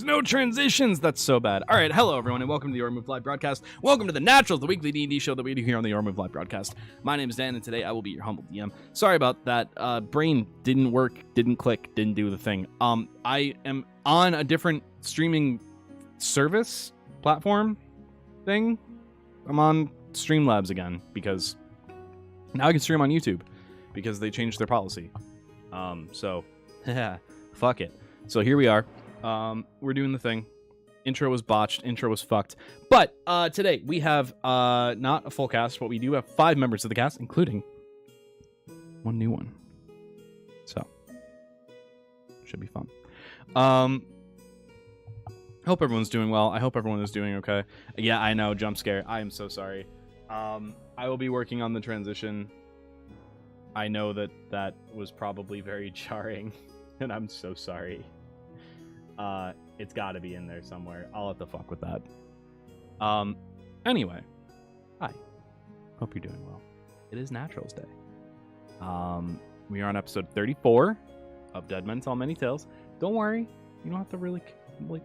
No transitions. That's so bad. All right, hello everyone, and welcome to the Your Move Live broadcast. Welcome to the Naturals, the weekly D&D show that we do here on the Your Move Live broadcast. My name is Dan, and today I will be your humble DM. Sorry about that. Brain didn't work, didn't click, didn't do the thing. I am on a different streaming service platform thing. I'm on Streamlabs again because now I can stream on YouTube because they changed their policy. So fuck it. So here we are. We're doing the thing. Intro was botched. Intro was fucked. But today we have not a full cast, but we do have 5 members of the cast, including one new one. So should be fun. Hope everyone's doing well. I hope everyone is doing okay. Yeah, I know. Jump scare. I am so sorry. I will be working on the transition. I know that was probably very jarring, and I'm so sorry. It's got to be in there somewhere. I'll have to fuck with that. Anyway, hi. Hope you're doing well. It is Naturals Day. We are on episode 34 of Dead Men Tell Many Tales. Don't worry, you don't have to really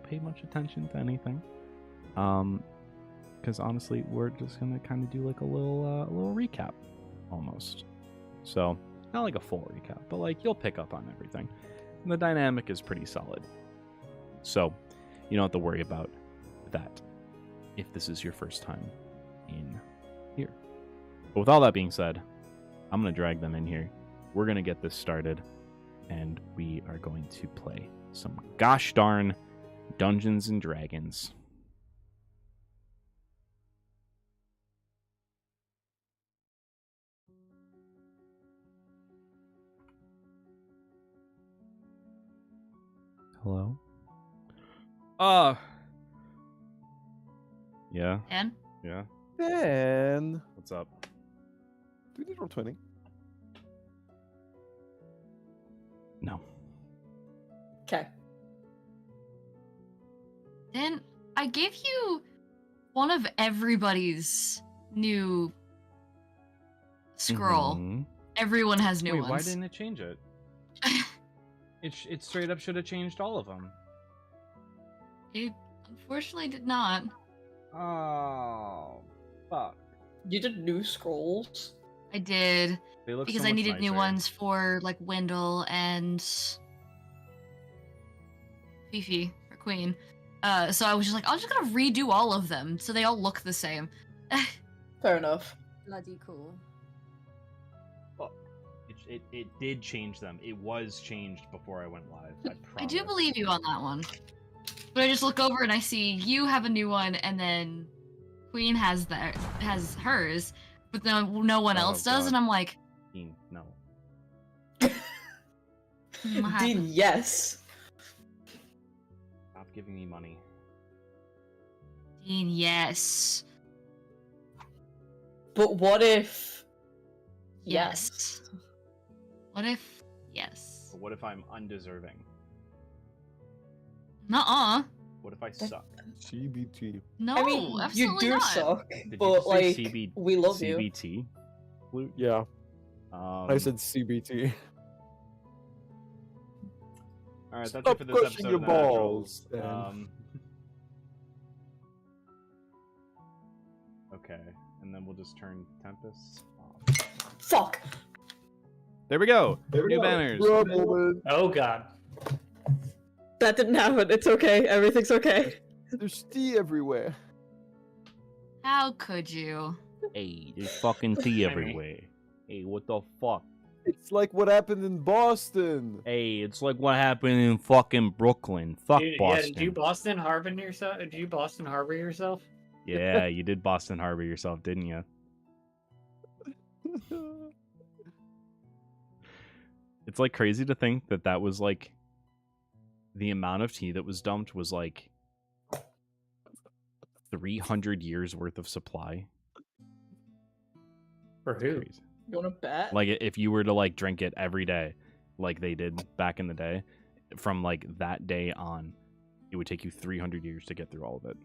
pay much attention to anything. Because honestly, we're just gonna kind of do like a little recap, almost. So not like a full recap, but like you'll pick up on everything. And the dynamic is pretty solid. So, you don't have to worry about that if this is your first time in here. But with all that being said, I'm going to drag them in here. We're going to get this started, and we are going to play some gosh darn Dungeons and Dragons. Hello? Yeah. Dan? Yeah. Dan. What's up? Do we need roll 20? No. Okay. Dan, I gave you one of everybody's new scroll. Mhm. Everyone has new Wait, ones. why didn't it change it? It straight up should have changed all of them. It unfortunately did not. Oh, fuck. You did new scrolls? I did, They look because so I much needed new nicer. ones for, like, Wendell and Fifi, or Queen. So I was just like, I'm just gonna redo all of them, so they all look the same. Fair enough. Bloody cool. Well, it did change them. It was changed before I went live. I promise. I do believe you on that one. But I just look over and I see you have a new one, and then Queen has hers, but no one else does, God. and I'm like, Dean, no. what Dean, happened? yes. Stop giving me money. Dean, yes. But what if... Yes. What if yes? But what if I'm undeserving? Nuh-uh. What if I suck? CBT. No, I mean, you absolutely do not. suck, Did you but, just say like, we love you. CBT? Flute? Yeah, I said CBT. All right, that's Stop it for this pushing episode your of the balls, Naturals. Okay, and then we'll just turn Tempest off. Fuck! There we go. New go. banners. Rumbleman. Oh god. That didn't happen. It's okay. Everything's okay. There's tea everywhere. How could you? Hey, there's fucking tea I mean- everywhere. Hey, what the fuck? It's like what happened in Boston. Hey, it's like what happened in fucking Brooklyn. Fuck Yeah, Boston. did you Boston Harbor yourself? Did you Boston Harbor yourself? Yeah, you did Boston Harbor yourself, didn't you? It's like crazy to think that that was like the amount of tea that was dumped was like 300 years worth of supply. For who? Crazy. You wanna bet? Like if you were to like drink it every day, like they did back in the day, from like that day on, it would take you 300 years to get through all of it.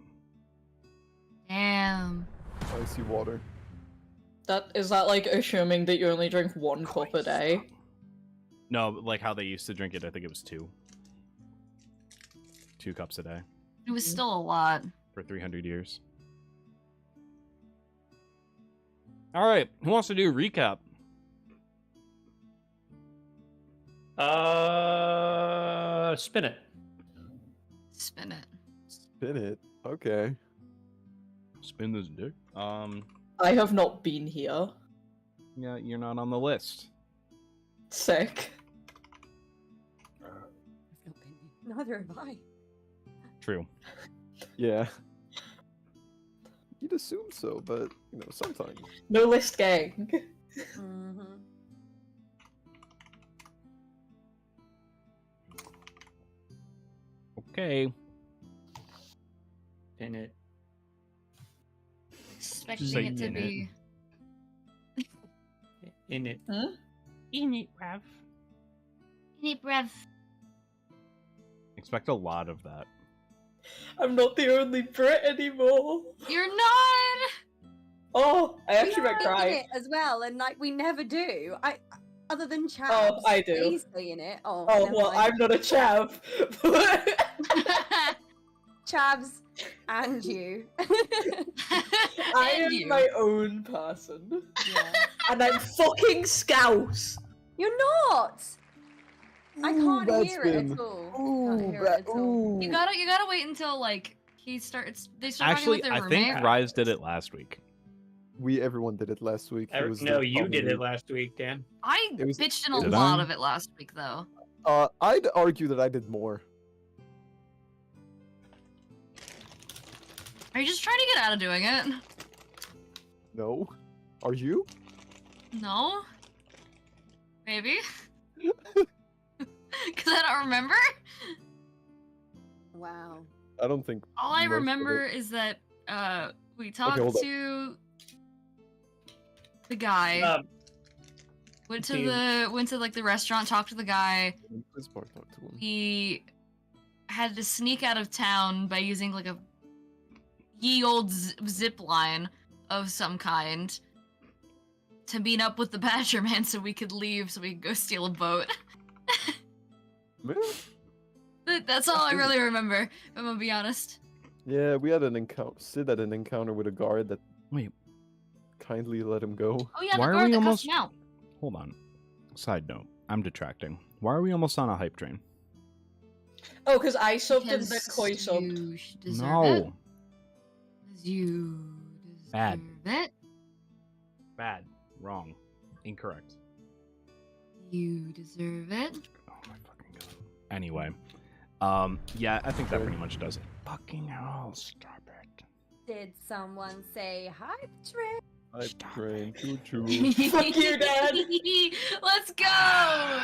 Damn. Icy water. Is that like assuming that you only drink 1 cup a day? No, like how they used to drink it, I think it was 2. 2 cups a day It was still a lot. for 300 years. All right, who wants to do a recap? Spin it. Spin it. Spin it. Okay. Spin this dick. I have not been here. Yeah, you're not on the list. Sick. Neither have I. True. Yeah. You'd assume so, but sometimes. No list gang. Mm-hmm. Okay. Spin it. Expecting say it to in it. be. In it. In it, Rev. Any breath. Expect a lot of that. I'm not the only Brit anymore. You're not. Oh, I actually We might are cry. in it as well, and like we never do. Other than Chavs. Oh, I do. He's in it. Oh, Oh, never well, mind. I'm not a chav. Chavs and you. I And am you. my own person. Yeah. And I'm fucking Scouse. You're not. I Ooh, can't bad hear it spin. at all. Ooh, Can't hear it at all. You gotta wait until like he starts. They start Actually, talking I with their think roommate. Rise did it last week. Everyone did it last week. It was No, the you did common it last week, Dan. I It was- bitched in a Did lot I? of it last week, though. I'd argue that I did more. Are you just trying to get out of doing it? No? Are you? No. Maybe. Because I don't remember. Wow. I don't think. All I most of remember it. is that we talked hold up. to the guy. Went to the restaurant, talked to the guy. This part talk to him. We had to sneak out of town by using like a ye old zip line of some kind to meet up with the Badger Man so we could leave so we could go steal a boat. That's all I really remember, if I'm gonna be honest. Yeah, we had an encounter. Sid had an encounter with a guard that Wait, kindly let him go. Oh yeah, Why the are guard we that almost- cussed me out. hold on. Side note, I'm detracting. Why are we almost on a hype train? Oh, because I subbed and then Because Koi subbed. you deserve it. No. 'Cause you deserve Bad. it. Bad. Wrong. Incorrect. You deserve it. Oh my fucking god. Anyway. Yeah, I think that pretty much does it. Fucking hell, stop it. Did someone say hype train? Hype train, choo choo. Fuck you, Dad. Let's go!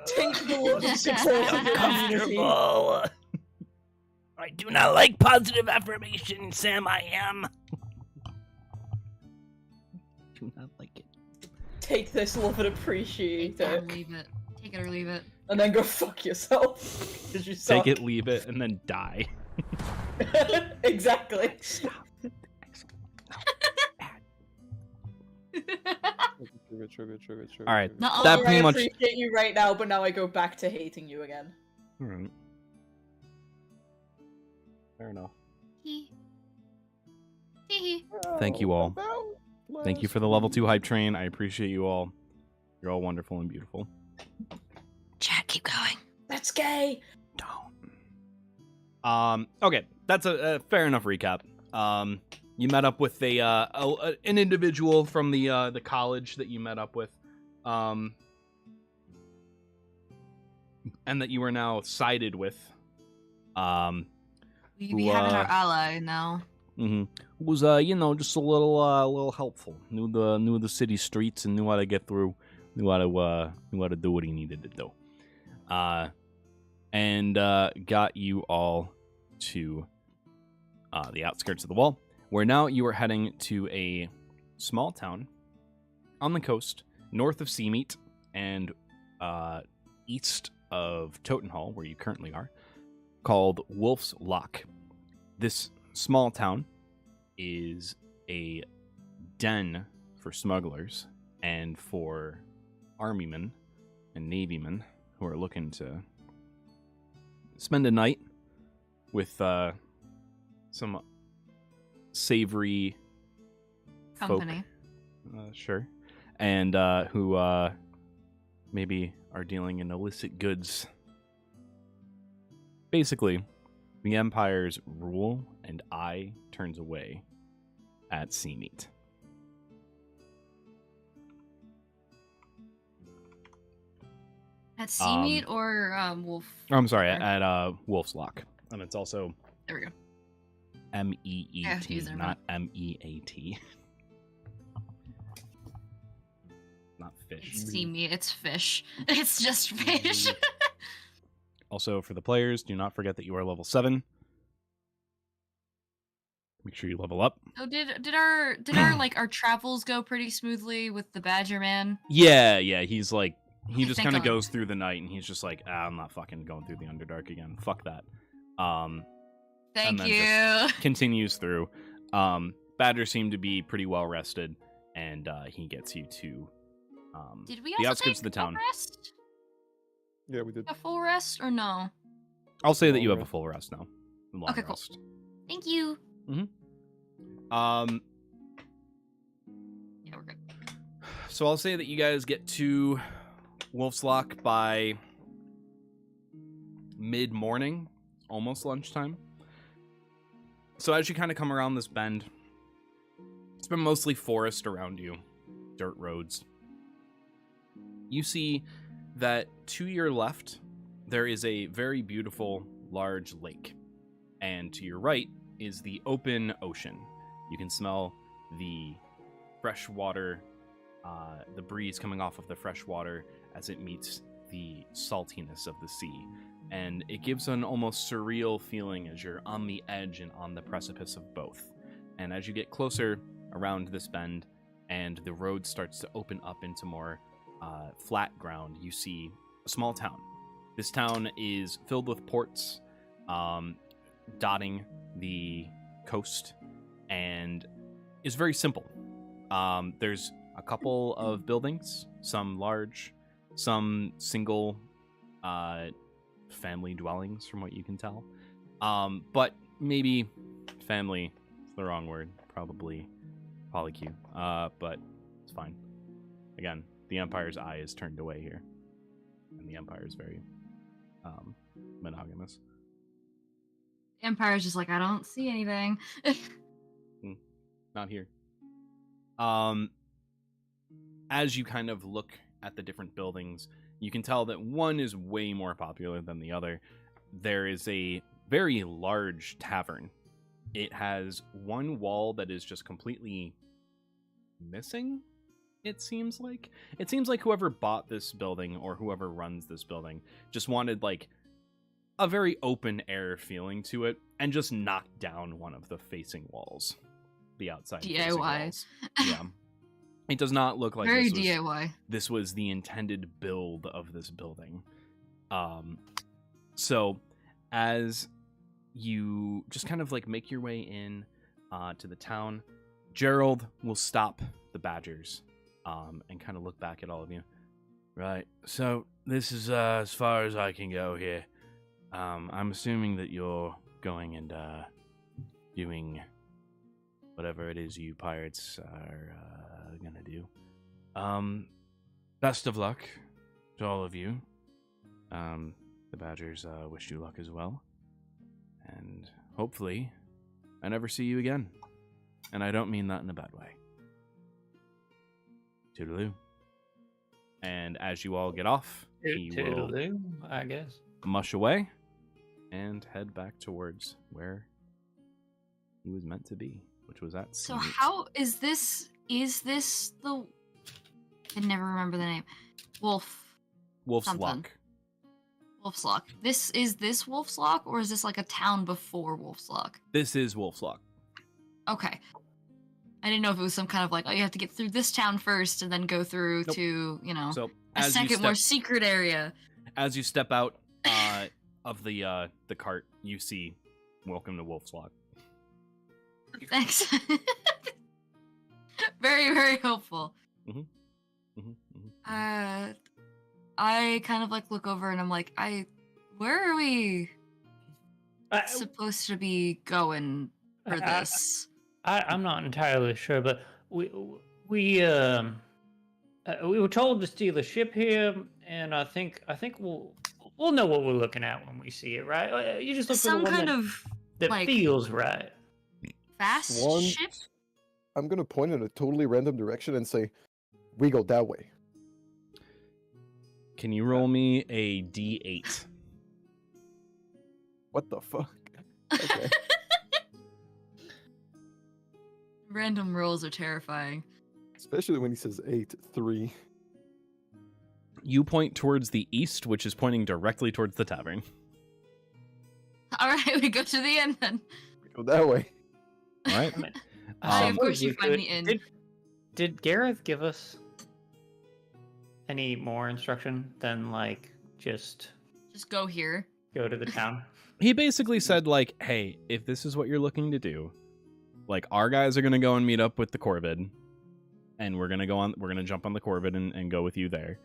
Take the love and support of your community. I do not like positive affirmation, Sam. I am. Do not like it. Take this love and appreciate Take it or it. leave it. Take it or leave it. And then go fuck yourself. Because you suck. Take it, leave it, and then die. Exactly. Stop. Trigger. All right. Nuh-uh. That I pretty much. appreciate you right now, but now I go back to hating you again. Alright. Fair enough. Hee. Hee. Thank you all. Thank you for the level 2 hype train. I appreciate you all. You're all wonderful and beautiful. Chat, keep going. That's gay. Don't. Okay, that's a fair enough recap. You met up with an individual from the college that you met up with, and that you are now sided with. We be having our ally now. Was just a little helpful. Knew the city streets and knew how to get through. Knew how to do what he needed to do. And got you all to the outskirts of the wall, where now you are heading to a small town on the coast, north of Seameat and east of Totenhall, where you currently are, called Wolf's Loch. This small town is a den for smugglers and for armymen and navymen who are looking to spend a night with some savory Company. folk, sure, and who maybe are dealing in illicit goods. Basically, the Empire's rule and eye turns away at sea meat. At sea meat or wolf? I'm sorry, Or- at Wolf's Loch. And it's also There we go. MEET, I have to use it, not MEAT. Not fish. It's sea meat. It's fish. It's just fish. Also, for the players, do not forget that you are level 7. Make sure you level up. So did our like our travels go pretty smoothly with the Badger Man? Yeah, he's like, he Okay, just thank kind of God. goes through the night, and he's just like, I'm not fucking going through the Underdark again. Fuck that. Thank then you. Continues through. Badger seemed to be pretty well rested, and he gets you to Did we the also outskirts take of the town. a rest? Yeah, we did. A full rest or no? I'll say that Long you have a rest. full rest now. A long Okay, cool. rest. Thank you. Um, Yeah, we're good. so I'll say that you guys get to Wolf's Loch by mid-morning, almost lunchtime. So as you kind of come around this bend, it's been mostly forest around you, dirt roads. You see that to your left, there is a very beautiful, large lake. And to your right is the open ocean. You can smell the fresh water, the breeze coming off of the fresh water as it meets the saltiness of the sea. And it gives an almost surreal feeling as you're on the edge and on the precipice of both. And as you get closer around this bend and the road starts to open up into more flat ground, you see a small town. This town is filled with ports dotting the coast and is very simple. There's a couple of buildings, some large, some single family dwellings from what you can tell. But maybe family is the wrong word, probably polycule. But it's fine. Again, the Empire's eye is turned away here. And the Empire is very monogamous. Empire's just like, I don't see anything. Not here. As you kind of look at the different buildings, you can tell that one is way more popular than the other. There is a very large tavern. It has one wall that is just completely missing, it seems like. It seems like whoever bought this building or whoever runs this building just wanted like a very open air feeling to it and just knocked down one of the facing walls. The outside facing DIY. walls. Yeah. It does not look like Very this was, DIY. this was the intended build of this building. So as you just kind of like make your way in to the town, Gerald will stop the Badgers and kind of look back at all of you. Right, so this is as far as I can go here. I'm assuming that you're going and doing whatever it is you pirates are gonna do. Best of luck to all of you. The Badgers wish you luck as well. And hopefully, I never see you again. And I don't mean that in a bad way. Toodaloo. And as you all get off, he will Toodaloo, I guess. mush away and head back towards where he was meant to be, which was at So Sea how is this? Is this the? I never remember the name. Wolf's something. Loch. Wolf's Loch. Is this Wolf's Loch, or is this like a town before Wolf's Loch? This is Wolf's Loch. Okay. I didn't know if it was some kind of like, oh, you have to get through this town first and then go through Nope. to, you know, So a as you second more step, secret area. as you step out of the cart, you see "Welcome to Wolf's Loch." Thanks. Very, very helpful. Mhm, mhm. I kind of like look over and I'm like, where are we supposed to be going for I- this? I'm not entirely sure, but we we we were told to steal a ship here, and I think we'll know what we're looking at when we see it, right? You just look for the Some one kind that, of that like feels right. fast Swan, ship? I'm gonna point in a totally random direction and say, "We go that way." Can you roll me a D8? What the fuck? Okay. Random rolls are terrifying. Especially when he says 8, 3. You point towards the east, which is pointing directly towards the tavern. All right, we go to the end then. We go that way. All right. Of course suppose you we find could- the inn. Did Gareth give us any more instruction than like just Just go here. go to the town? He basically said, like, hey, if this is what you're looking to do, like, our guys are going to go and meet up with the Corvid, and we're going to jump on the Corvid and go with you there.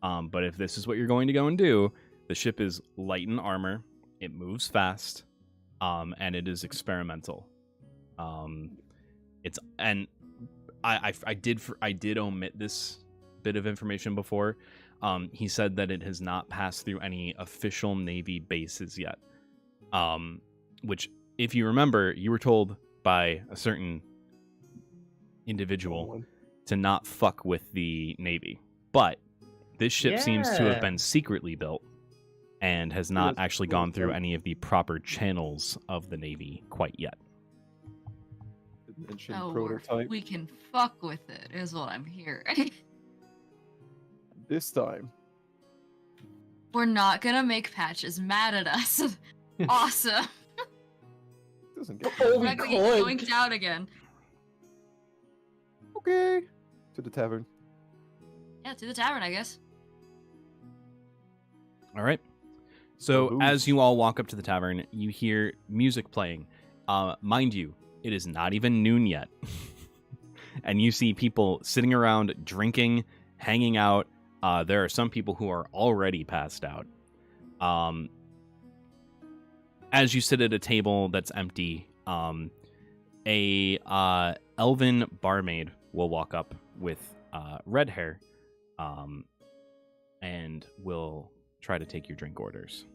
But if this is what you're going to go and do, the ship is light in armor, it moves fast, and it is experimental. I did omit this bit of information before. He said that it has not passed through any official Navy bases yet. Which, if you remember, you were told by a certain individual to not fuck with the Navy. But this ship seems to have Yeah. been secretly built and has not Yes, actually well gone through done. any of the proper channels of the Navy quite yet. Mention Oh, prototype. we can fuck with it, is what I'm hearing. This time. We're not gonna make Patches mad at us. Awesome. Doesn't get Oh, We're we not gonna get could. yoinked out again. Okay. To the tavern. Yeah, to the tavern, I guess. All right. So Ooh. as you all walk up to the tavern, you hear music playing. Mind you, it is not even noon yet. And you see people sitting around drinking, hanging out. There are some people who are already passed out. As you sit at a table that's empty, a elven barmaid will walk up with red hair and will try to take your drink orders.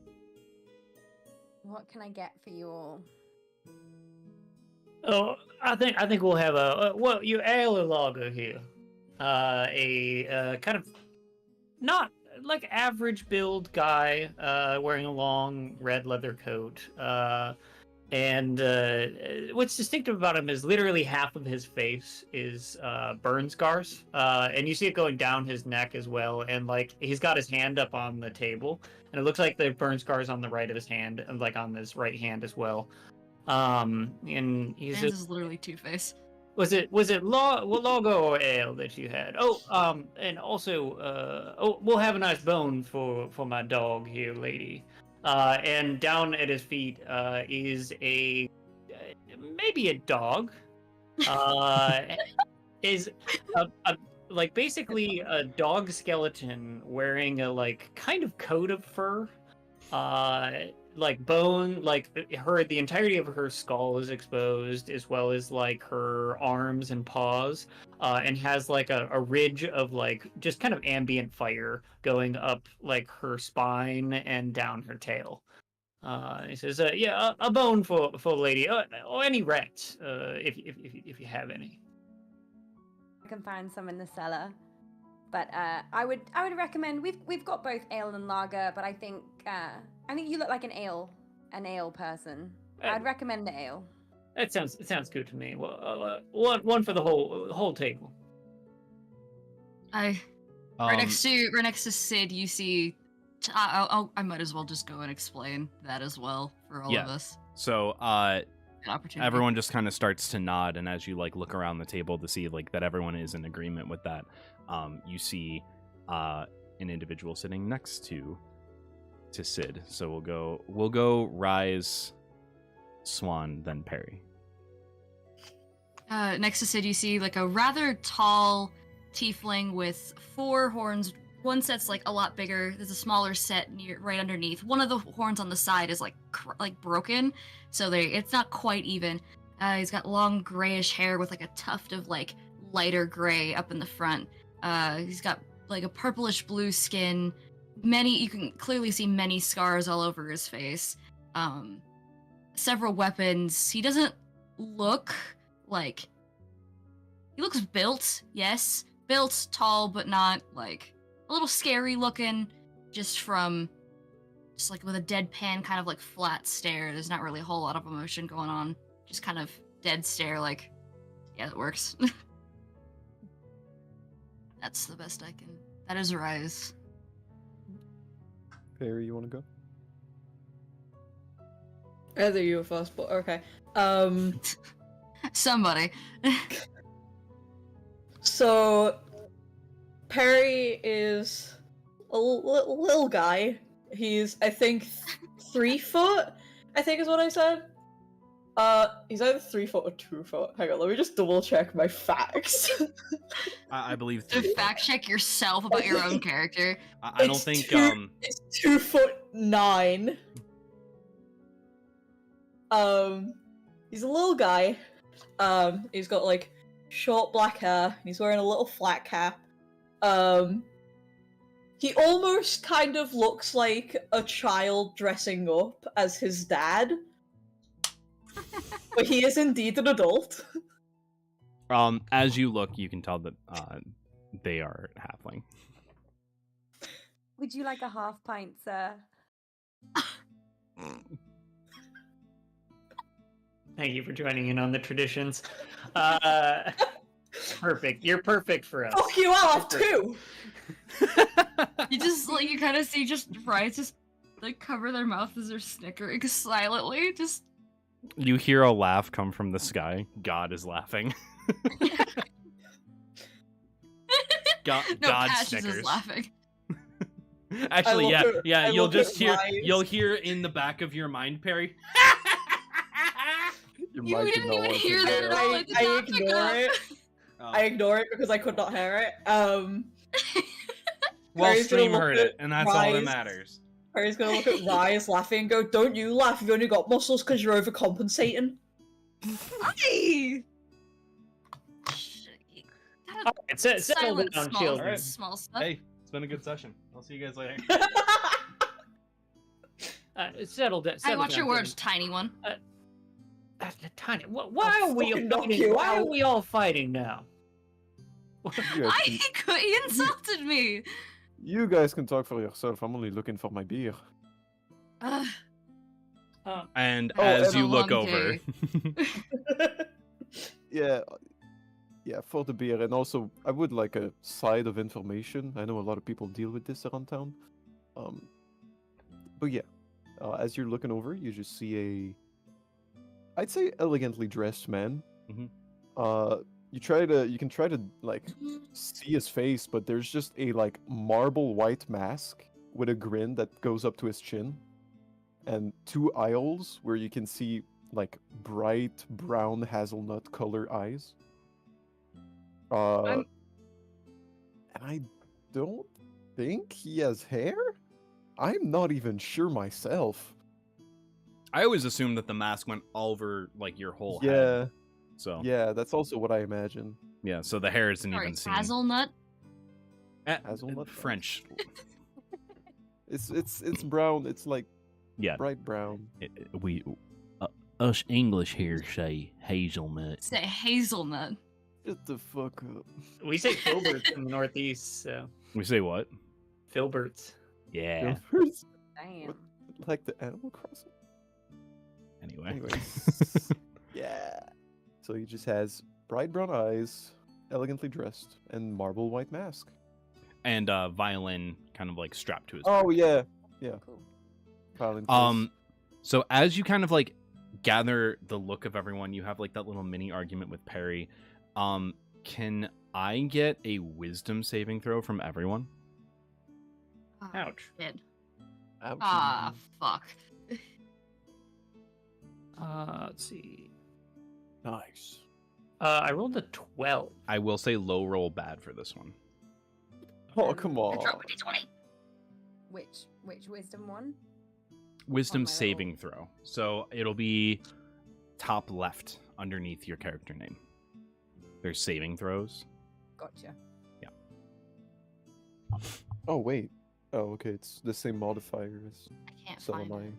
What can I get for you all? Oh, I think we'll have your ale or lager here. A kind of not like average build guy, wearing a long red leather coat. And what's distinctive about him is literally half of his face is burn scars, and you see it going down his neck as well. And like he's got his hand up on the table, and it looks like the burn scars on the right of his hand, and like on his right hand as well. And he's Dan's is literally Two-Face. was it what lager or ale that you had? Oh, and also, we'll have a nice bone for my dog here, lady. And down at his feet is a maybe a dog. Is a like basically a dog skeleton wearing a like kind of coat of fur. Like bone, like the entirety of her skull is exposed, as well as like her arms and paws, and has like a ridge of like just kind of ambient fire going up like her spine and down her tail. He says, "Yeah, a bone for lady, or any rats, if you have any." I can find some in the cellar, but I would recommend we've got both ale and lager, but I think you look like an ale person. I'd recommend the ale. It sounds good to me. Well, one for the whole table. Right next to Sid, you see. I might as well just go and explain that as well for all of us. So An opportunity. everyone just kind of starts to nod, and as you like look around the table to see like that everyone is in agreement with that, you see an individual sitting next to Sid. So we'll go Rise, Swan, then Perry. Next to Sid, you see like a rather tall tiefling with four horns one set's like a lot bigger. There's a smaller set right underneath. One of the horns on the side is like broken, so it's not quite even. He's got long grayish hair with like a tuft of like lighter gray up in the front. He's got like a purplish blue skin. You can clearly see many scars all over his face. Several weapons. He doesn't look like... He looks built, yes. Built, tall, but not like... A little scary looking, just like with a deadpan kind of like flat stare. There's not really a whole lot of emotion going on. Just kind of dead stare like, yeah, that works. That's the best I can. That is Rise. Perry, you want to go? Either you or first, but okay. Somebody. So, Perry is a little guy. He's, I think, 3 foot, I think is what I said. He's either 3 foot or 2 foot. Hang on, let me just double check my facts. I believe. To fact check yourself about your own character. I don't think. It's 2'9". He's a little guy. He's got like short black hair. And he's wearing a little flat cap. He almost kind of looks like a child dressing up as his dad. But he is indeed an adult. As you look, you can tell that they are halfling. Would you like a half pint, sir? Thank you for joining in on the traditions. Perfect. You're perfect for us. Fuck you, I'll have 2! You just like you kind of see just Rise just like cover their mouth as they're snickering silently. Just You hear a laugh come from the sky. God is laughing. God Patches snickers. is laughing. Actually, yeah. I You'll look just at hear. Rise. You'll hear in the back of your mind, Perry. Your You mic did didn't not even want to hear do that at all. I did I not pick it ignore up. it. I ignore it because I could not hear it. Well, Perry's gonna stream look heard at it, and that's all that Rise. matters. Perry's gonna look at Rise laughing and go, "Don't you laugh, you've only got muscles because you're overcompensating." Hey! Alright, settle Silent down, small, children. small stuff. Hey, it's been a good session. I'll see you guys later. Settle down. I watch your words, children. tiny one. Tiny. Why are we fucking knock fighting? you Why are out. we all fighting now? You guys, He insulted me. you guys can talk for yourself. I'm only looking for my beer. Ugh. And Oh, as and you a look long over, Yeah, for the beer, and also I would like a side of information. I know a lot of people deal with this around town. But yeah, as you're looking over, you just see I'd say elegantly dressed man. Mhm. You can try to like see his face, but there's just a like marble white mask with a grin that goes up to his chin, and 2 eye holes where you can see like bright brown hazelnut color eyes. And I don't think he has hair? I'm not even sure myself. I always assumed that the mask went over like your whole Yeah, head. So yeah, that's also what I imagine. yeah, so the hair isn't Sorry, even seen. hazelnut. Hazelnut? French. It's brown. It's like Yeah, bright brown. we us English here say hazelnut. Say hazelnut. Shut the fuck up. We say filberts in the Northeast, so We say what? filberts. Yeah. First, Damn. like the Animal Crossing. Anyway. Anyways, yeah. So he just has bright brown eyes, elegantly dressed, and marble white mask. And violin kind of like strapped to his Oh back. yeah, Cool. Violin case. So as you kind of like gather the look of everyone, you have like that little mini argument with Perry. Can I get a wisdom saving throw from everyone? Oh, Ouch. shit. Ouchie. Ah, fuck. Let's see. Nice. I rolled a 12. I will say low roll bad for this one. Oh, come I on. dropped a d20. Which wisdom one? Wisdom my little- saving throw. So it'll be top left underneath your character name. There's saving throws. Gotcha. Oh, wait. Oh, okay. It's the same modifier as I can't find it. Salamine.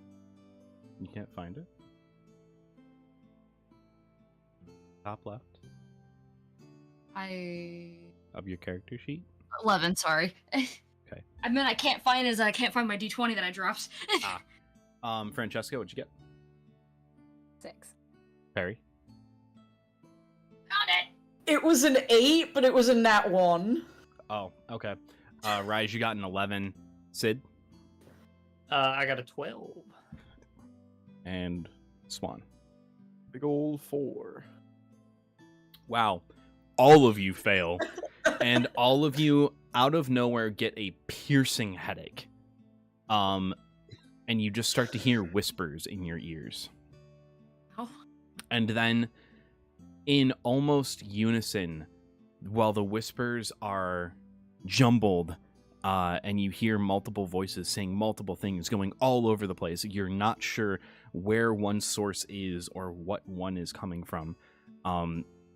You can't find it? Top left of your character sheet? 11, sorry. Okay. I meant I can't find it as I can't find my d20 that I dropped. Francesca, what'd you get? 6. Perry? Found it! It was an 8, but it was a nat 1. Oh, okay. Rise, you got an 11. Sid? I got a 12. And Swan. Big old 4. Wow. All of you fail. And all of you, out of nowhere, get a piercing headache. And you just start to hear whispers in your ears. Oh. And then, in almost unison, while the whispers are jumbled, and you hear multiple voices saying multiple things going all over the place, you're not sure where one source is or what one is coming from.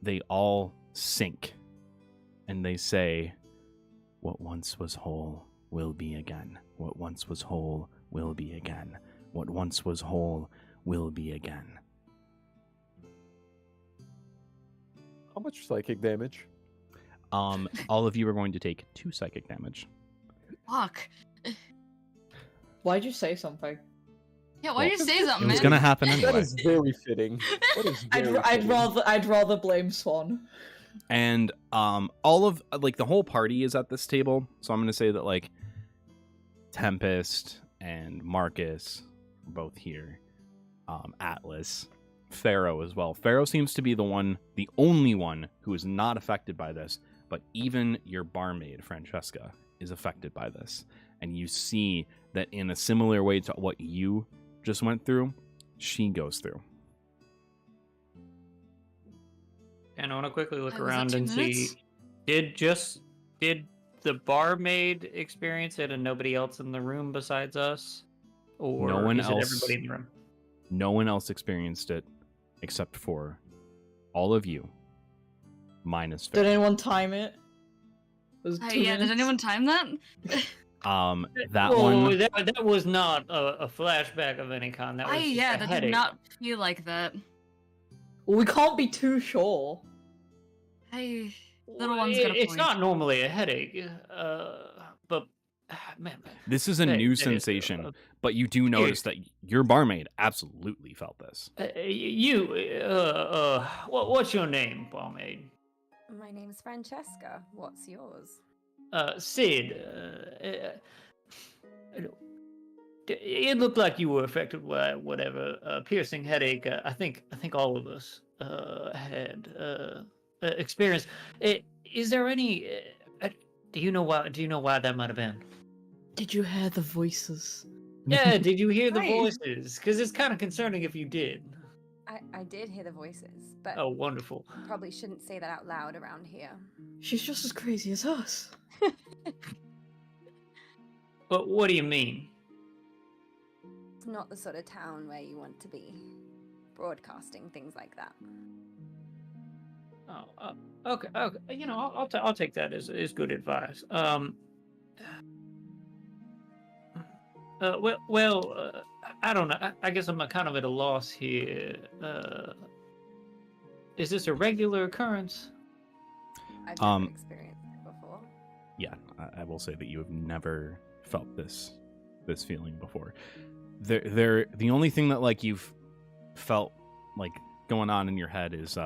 They all sync, and they say, "What once was whole will be again. What once was whole will be again. What once was whole will be again." How much psychic damage? All of you are going to take 2 psychic damage. Fuck. Why'd you say something? Yeah, why'd you say It something, was man? gonna happen That anyway. is very fitting. That is very fitting. I'd rather blame Swan. And all of the whole party is at this table, so I'm gonna say that Tempest and Marcus are both here. Atlas, Pharaoh as well. Pharaoh seems to be the only one who is not affected by this, but even your barmaid Francesca is affected by this, and you see that in a similar way to what you just went through, she goes through. And I want to quickly look Was it around 2 and minutes? see, did the barmaid experience it and nobody else in the room besides us? Or No one is else. it everybody in the room? No one else experienced it except for all of you, minus Did Pharaoh. anyone time it? Was it 2 Yeah, did minutes? anyone time that? That Whoa, one. that was not a flashback of any kind. That was just a That did headache. not feel like that. Well, we can't be too sure. Hey, Well, little one's got a it's point. not normally a headache, but man, This is a Hey, new hey, sensation, but you do notice that your barmaid absolutely felt this. what's your name, barmaid? My name's Francesca. What's yours? Sid. It looked like you were affected by whatever piercing headache. I think all of us had experienced. Is there any? Do you know why? Do you know why that might have been? Did you hear the voices? Yeah. Did you hear the Right. voices? Because it's kind of concerning if you did. I did hear the voices, but Oh, wonderful. probably shouldn't say that out loud around here. She's just as crazy as us. But what do you mean? It's not the sort of town where you want to be broadcasting things like that. Oh, okay. You know, I'll take that as good advice. I don't know. I guess I'm kind of at a loss here. Is this a regular occurrence? I've never experienced it before. Yeah, I will say that you have never felt this feeling before. The only thing that you've felt going on in your head is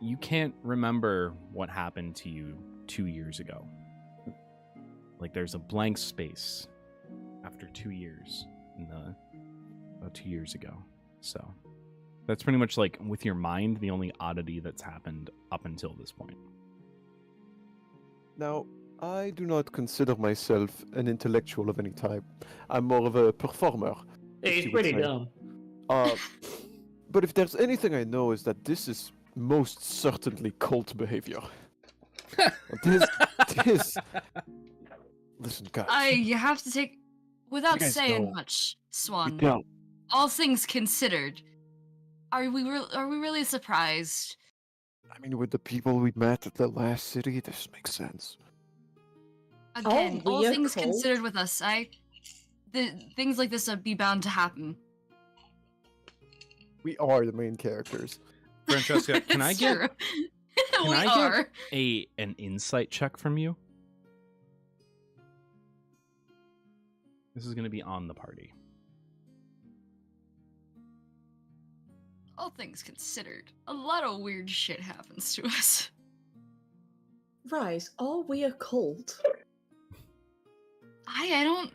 you can't remember what happened to you 2 years ago. There's a blank space after 2 years about 2 years ago. So that's pretty much with your mind the only oddity that's happened up until this point. Now, I do not consider myself an intellectual of any type. I'm more of a performer. Hey, if it's you would pretty say. dumb. But if there's anything I know is that this is most certainly cult behavior. This. Listen, guys. You have to take, without You guys saying know- much, we Swan. don't. All things considered, are we really surprised? I mean, with the people we met at the last city, this makes sense. Again, we all a things cult? considered with us, things like this would be bound to happen. We are the main characters. Francesca, can I It's get true. can we I get are. an insight check from you? This is going to be on the party. All things considered, a lot of weird shit happens to us. Rise, are we a cult? I don't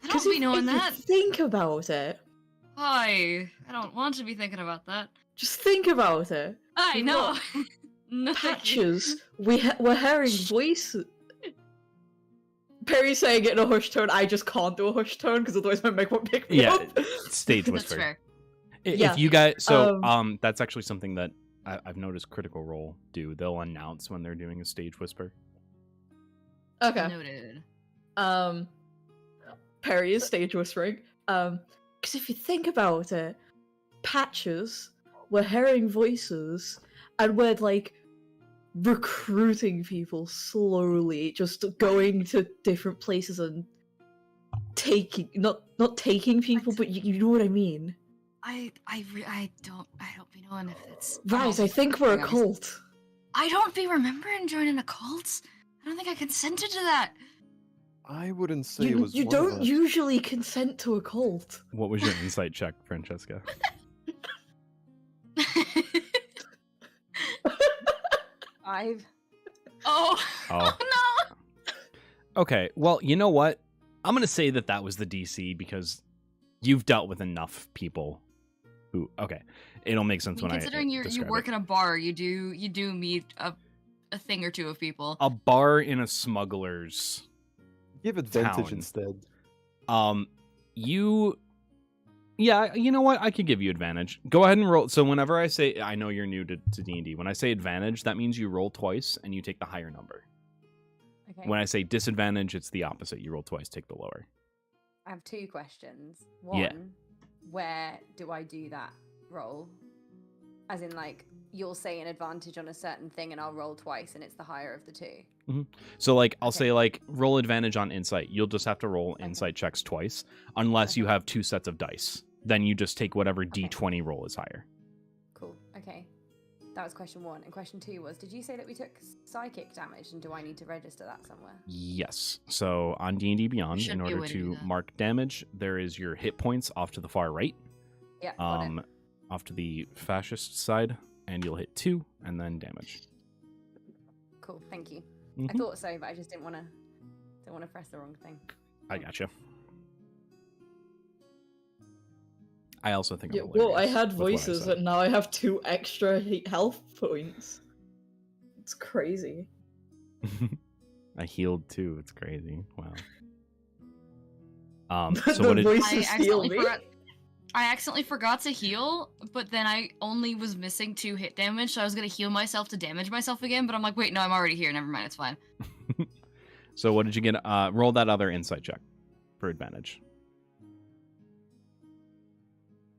Because be knowing that. Think about it. I don't want to be thinking about that. Just think about it. I We've know. got No, thank you. Patches. We're hearing voices. Perry's saying it in a hush tone. I just can't do a hush tone because otherwise my mic won't pick me Yeah, up. Stage That's whisper. fair. Yeah, If you guys, so that's actually something that I've noticed Critical Role do. They'll announce when they're doing a stage whisper. Okay. Noted. Perry is stage whispering. Because if you think about it, Patches, we're hearing voices, and we're like recruiting people slowly, just going to different places and taking not taking people, but you know what I mean. I don't be knowing if it's Rise, I think we're a remembering cult. I don't be remembering joining a cult. I don't think I consented to that. I wouldn't say it You, was you one of don't us. usually consent to a cult. What was your insight check, Francesca? 5. Oh. Oh. No. Okay, well, you know what? I'm going to say that was the DC because you've dealt with enough people who, okay, it'll make sense when Considering you describe work it. in a bar, you do meet a thing or two of people. A bar in a smuggler's Give advantage town. instead. Yeah, you know what? I could give you advantage. Go ahead and roll. So whenever I say, I know you're new to D&D. When I say advantage, that means you roll twice and you take the higher number. Okay. When I say disadvantage, it's the opposite. You roll twice, take the lower. I have 2 questions. One, Yeah. where do I do that roll? As in, like, you'll say an advantage on a certain thing and I'll roll twice and it's the higher of the 2. So, like, I'll Okay. say, like, roll advantage on insight. You'll just have to roll Okay. insight checks twice, unless you Okay. have 2 sets of dice. Then you just take whatever D20 roll is higher. Cool. Okay. That was question 1. And question 2 was, did you say that we took psychic damage and do I need to register that somewhere? Yes. So on D&D Beyond, Should in be a order way to do to that. mark damage, there is your hit points off to the far right, Yeah, got it. off to the fascist side, and you'll hit 2 and then damage. Cool, thank you. I Mhm. thought so, but I just didn't want to press the wrong thing. I gotcha. I also think Yeah, I'm well, I hilarious had with what I voices, said. and now I have 2 extra health points. It's crazy. I healed 2. It's crazy. Wow. So The what did voice- I Voices heal accidentally me. forgot. I accidentally forgot to heal, but then I only was missing 2 hit damage, so I was gonna heal myself to damage myself again. But I'm like, wait, no, I'm already here. Never mind, it's fine. So what did you get? Roll that other insight check for advantage.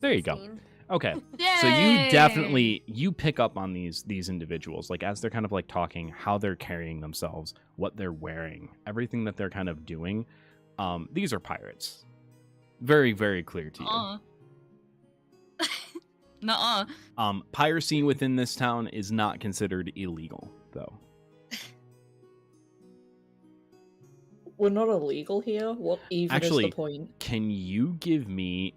There you go. 16. Okay. Yay! So you definitely you pick up on these individuals, like as they're kind of like talking, how they're carrying themselves, what they're wearing, everything that they're kind of doing. These are pirates. Very, very clear to you. Nuh-uh. Piracy within this town is not considered illegal, though. We're not illegal here. What even Actually, is the point? Can you give me...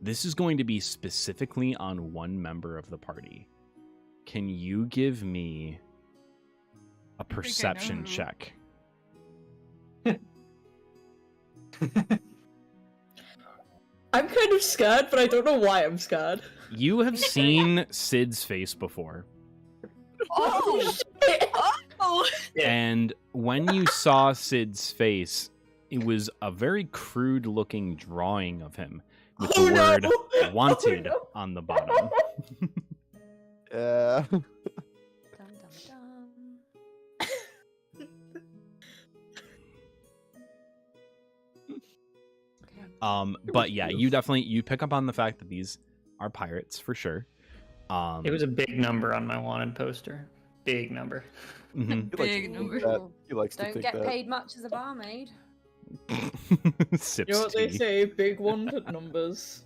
This is going to be specifically on one member of the party. Can you give me a perception know. check? I'm kind of scared, but I don't know why I'm scared. You have seen Sid's face before. Oh! shit! Oh! Yeah. And when you saw Sid's face, it was a very crude looking drawing of him with Oh, the no! word Oh, wanted no! on the bottom. Yeah. Dum, dum, dum. But yeah, you pick up on the fact that these are pirates for sure. It was a big number on my wanted poster. Big number. Mhm. Big number. He likes to Don't think get that. paid much as a barmaid. Sips You know what they tea. say? Big wanted numbers.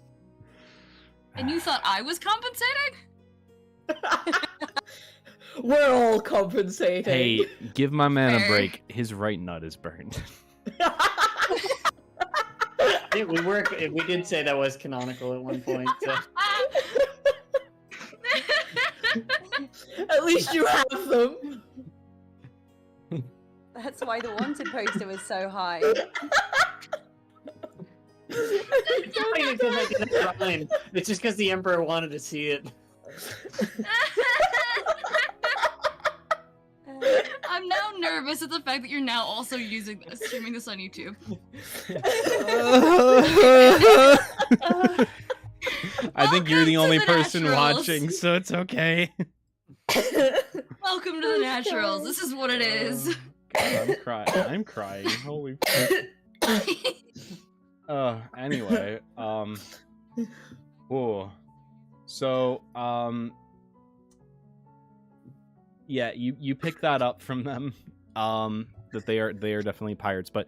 And you thought I was compensating? We're all compensating. Hey, give my man a Fair. break. His right nut is burned. We did say that was canonical at one point. So. At least you have them. That's why the wanted poster was so high. It's just because the Emperor wanted to see it. I'm now nervous at the fact that you're now also streaming this on YouTube. I think you're the Welcome only to the person Naturals. watching, so it's okay. Welcome to the Naturals. This is what it is. God, I'm crying. Holy. Anyway, whoa. So, yeah, you pick that up from them, that they are definitely pirates, but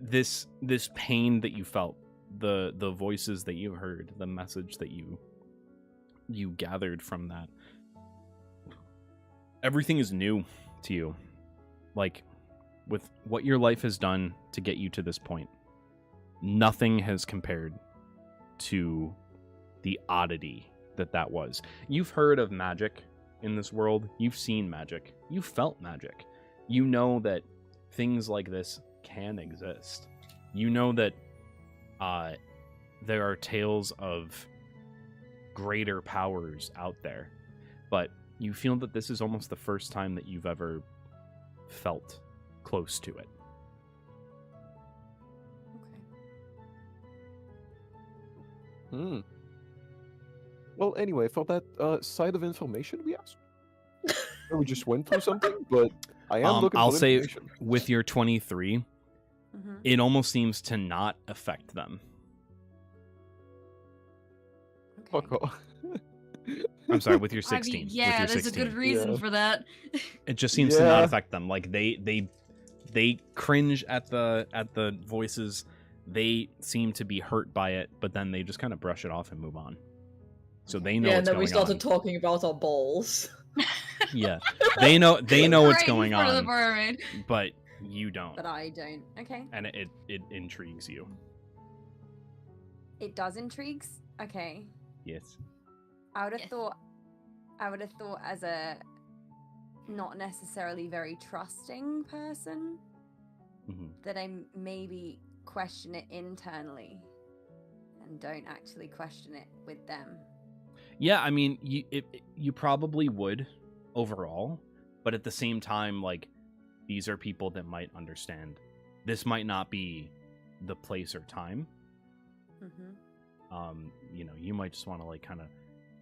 this pain that you felt, the voices that you heard, the message that you gathered from that, everything is new to you. Like, with what your life has done to get you to this point, nothing has compared to the oddity that was. You've heard of magic in this world. You've seen magic. You felt magic. You know that things like this can exist. You know that there are tales of greater powers out there. But you feel that this is almost the first time that you've ever felt close to it. Hmm. Well, anyway, for that side of information we asked, we just went through something, but I am looking I'll for say information. with your 23, it almost seems to not affect them. Fuck off. I'm sorry, with your I 16. mean, with yeah, your there's 16. a good reason Yeah. for that. It just seems to not Yeah. affect them. Like they cringe at the voices. They seem to be hurt by it, but then they just kind of brush it off and move on. So they know Yeah, and what's then we going started on. talking about our balls. Yeah, they know what's Right in going front of the on, barmaid. but you don't, But I don't. Okay. and it intrigues you. It does intrigues. Okay. Yes. I would have Yes. thought as a not necessarily very trusting person Hmm. that I maybe question it internally and don't actually question it with them. Yeah, I mean, you probably would overall, but at the same time, like, these are people that might understand. This might not be the place or time. Mm-hmm. You might just want to like kind of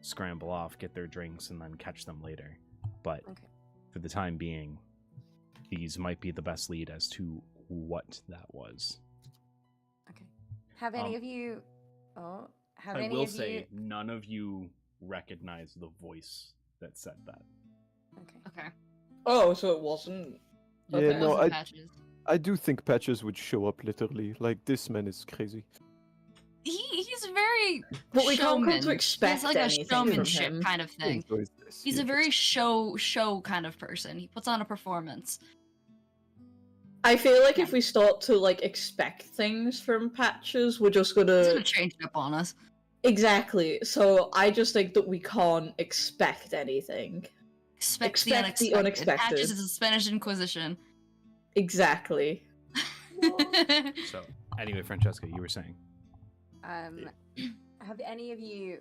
scramble off, get their drinks, and then catch them later. But Okay. for the time being, these might be the best lead as to what that was. Okay. Have any Um, of you? Oh, have I any will of say, you? none of you recognize the voice that said that. Okay. Okay. Oh, so it wasn't. Yeah, Okay. It no, wasn't Patches. I do think Patches would show up literally. Like, this man is crazy. He's very But we can't come showman. to expect He has like a anything from showmanship him. kind of He thing. enjoys this. He's He a very enjoys show kind of person. He puts on a performance. I feel like if we start to like expect things from Patches, we're just He's gonna gonna change it up on us. exactly. So I just think that we can't expect anything. Expect Expect the the unexpected. unexpected. Patches is the Spanish Inquisition. Exactly. So, anyway, Francesca, you were saying. Have any of you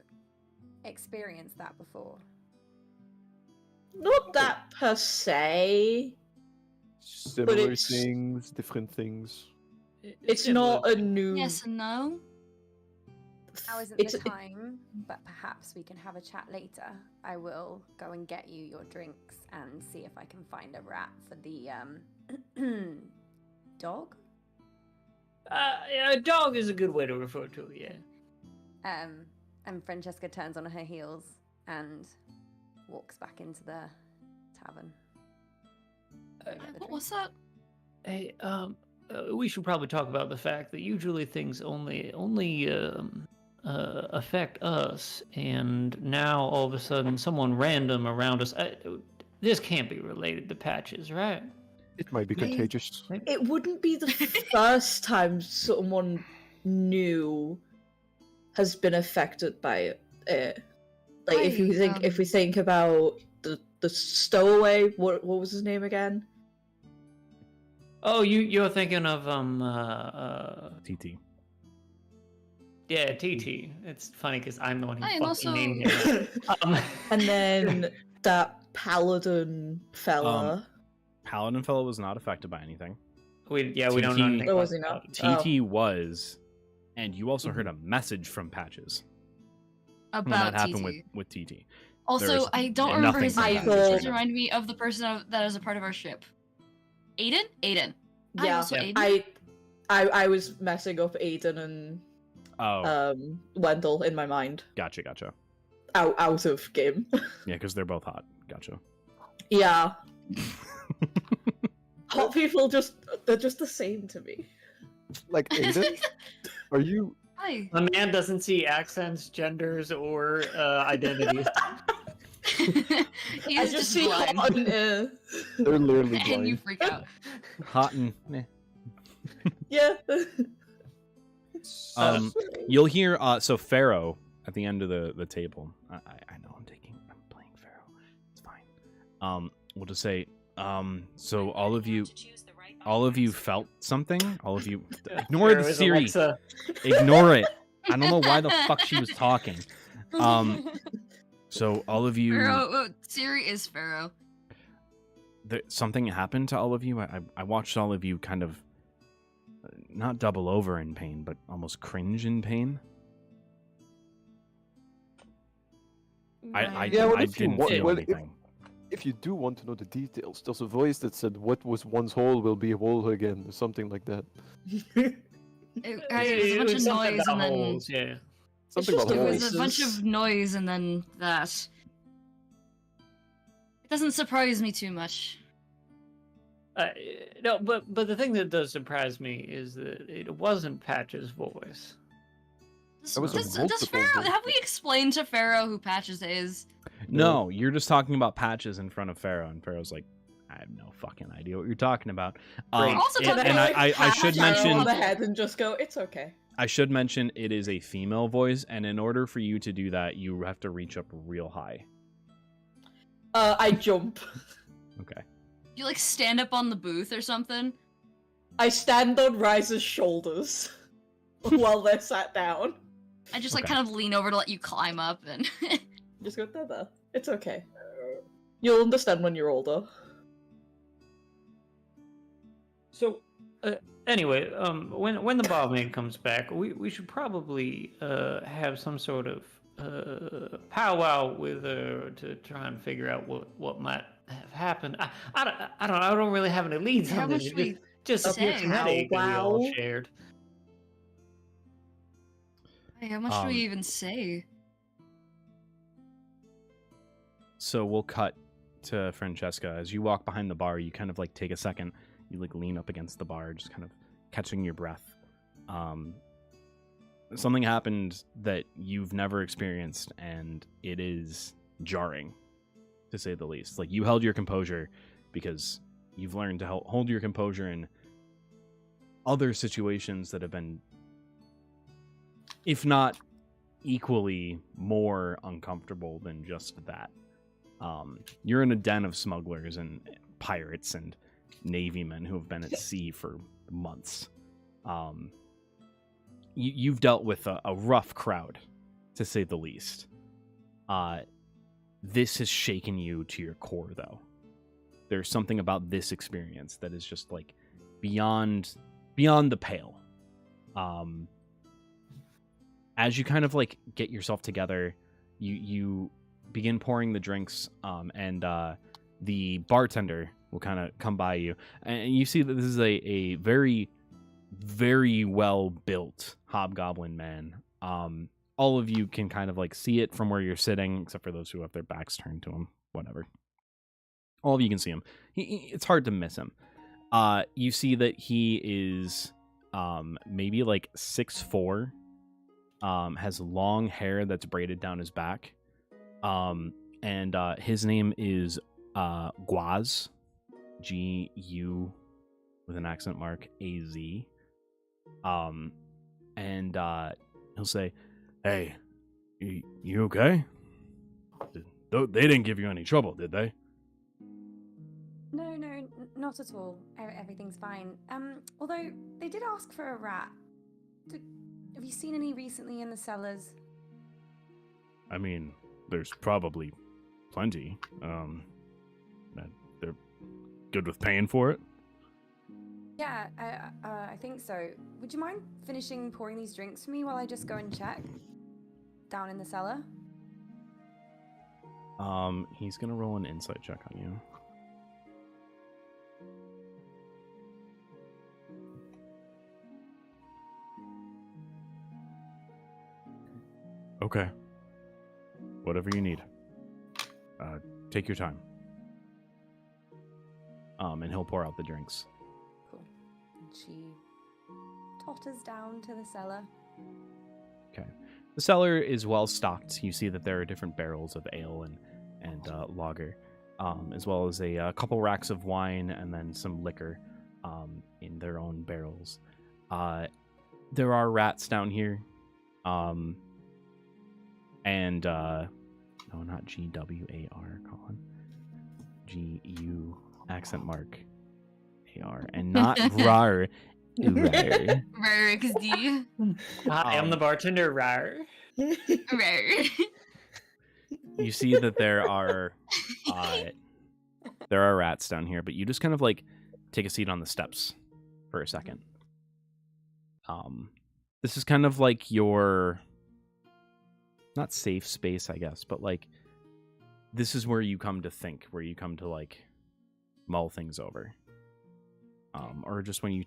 experienced that before? Not that per se. Similar it's- things, different things. It's not a new. Yes and no. Now isn't It's the time, but perhaps we can have a chat later. I will go and get you your drinks and see if I can find a rat for the dog. A dog is a good way to refer to it, yeah. And Francesca turns on her heels and walks back into the tavern. What's that? Hey, we should probably talk about the fact that usually things only affect us, and now all of a sudden someone random around us. This can't be related to Patches, right? It might be contagious. It wouldn't be the first time someone new has been affected by it. Like if we think about the stowaway, what was his name again? Oh, you're thinking of TT. Yeah, TT. It's funny because I'm the one who Hey, fucking also- named him. And then that paladin fella. Paladin fellow was not affected by anything. we don't know TT anything Oh, about was he not? that. TT was, and you also heard a message from Patches when About that happened TT. with TT. Also, There's I don't remember nothing his from name. Patches. It just reminded me of the person that is a part of our ship. Aiden? Aiden. Hi, Yeah, also Yeah. Aiden. I was messing up Aiden and Oh, Wendell in my mind. gotcha. Out of game. Yeah, because they're both hot. Gotcha. Yeah. Hot people they're just the same to me. Like Aiden, are you? Hi. A man doesn't see accents, genders, or identities. He I is just just see blind. hot and They're literally And you blind. freak out. Hot and. yeah. You'll hear. So Pharaoh at the end of the table. I know I'm playing Pharaoh. It's fine. We'll just say. So all of you felt something. All of you ignore Pharaoh the is Siri. Alexa. Ignore it. I don't know why the fuck she was talking. So all of you. Pharaoh. Siri is Pharaoh. Something happened to all of you. I watched all of you kind of not double over in pain, but almost cringe in pain. I Yeah, well, if you didn't want- feel well, anything. If you do want to know the details, there's a voice that said, "What was once whole will be whole again," or something like that. It was a bunch of something noise about and then holes, yeah. Something just about a it holes. was a bunch of noise and then that. It doesn't surprise me too much. No, but the thing that does surprise me is that it wasn't Patch's voice. That was a Does multiple Pharaoh voice. have we explained to Pharaoh who Patches is? No, you're just talking about Patches in front of Pharaoh, and Pharaoh's like, I have no fucking idea what you're talking about. Great. Also and talking I should Pat Pharaoh on mention the head and just go, it's okay. I should mention it is a female voice, and in order for you to do that, you have to reach up real high. I jump. Okay. You like stand up on the booth or something? I stand on Rise's shoulders while they're sat down. I just like Okay. kind of lean over to let you climb up and Just go there. It's okay. You'll understand when you're older. So, anyway, when the barmaid comes back, we should probably have some sort of powwow with her to try and figure out what might have happened. I don't really have any leads How on this. much we Just a say? headache that we all Powwow? shared. Hey, how much do we even say? So we'll cut to Francesca. As you walk behind the bar, you kind of like take a second. You like lean up against the bar, just kind of catching your breath. Something happened that you've never experienced, and it is jarring, to say the least. Like, you held your composure because you've learned to hold your composure in other situations that have been, if not equally, more uncomfortable than just that. You're in a den of smugglers and pirates and navymen who have been at sea for months. You've dealt with a rough crowd, to say the least. This has shaken you to your core, though. There's something about this experience that is just like beyond the pale. As you kind of like get yourself together, you begin pouring the drinks, and the bartender will kind of come by you, and you see that this is a very very well built hobgoblin man. All of you can kind of like see it from where you're sitting, except for those who have their backs turned to him. Whatever. All of you can see him. It's hard to miss him. You see that he is maybe like 6'4", has long hair that's braided down his back, and his name is Guaz, Gu with an accent mark Az, and he'll say, "Hey, you okay? They didn't give you any trouble, did they?" No, not at all. Everything's fine. Although they did ask for a rat. Have you seen any recently in the cellars? I mean, there's probably plenty. They're good with paying for it. Yeah, I think so. Would you mind finishing pouring these drinks for me while I just go and check? Down in the cellar? He's gonna roll an insight check on you. Okay. Whatever you need. Take your time. And he'll pour out the drinks. Cool. And she totters down to the cellar. Okay. The cellar is well stocked. You see that there are different barrels of ale and lager, as well as a couple racks of wine and then some liquor in their own barrels. There are rats down here. And no, not GWAR, Colin. GU accent mark AR, and not rar. Rar. Rarixd. I am the bartender, rar. Rare. You see that there are rats down here, but you just kind of like take a seat on the steps for a second. This is kind of like your not safe space, I guess, but like this is where you come to think, where you come to like mull things over, or just when you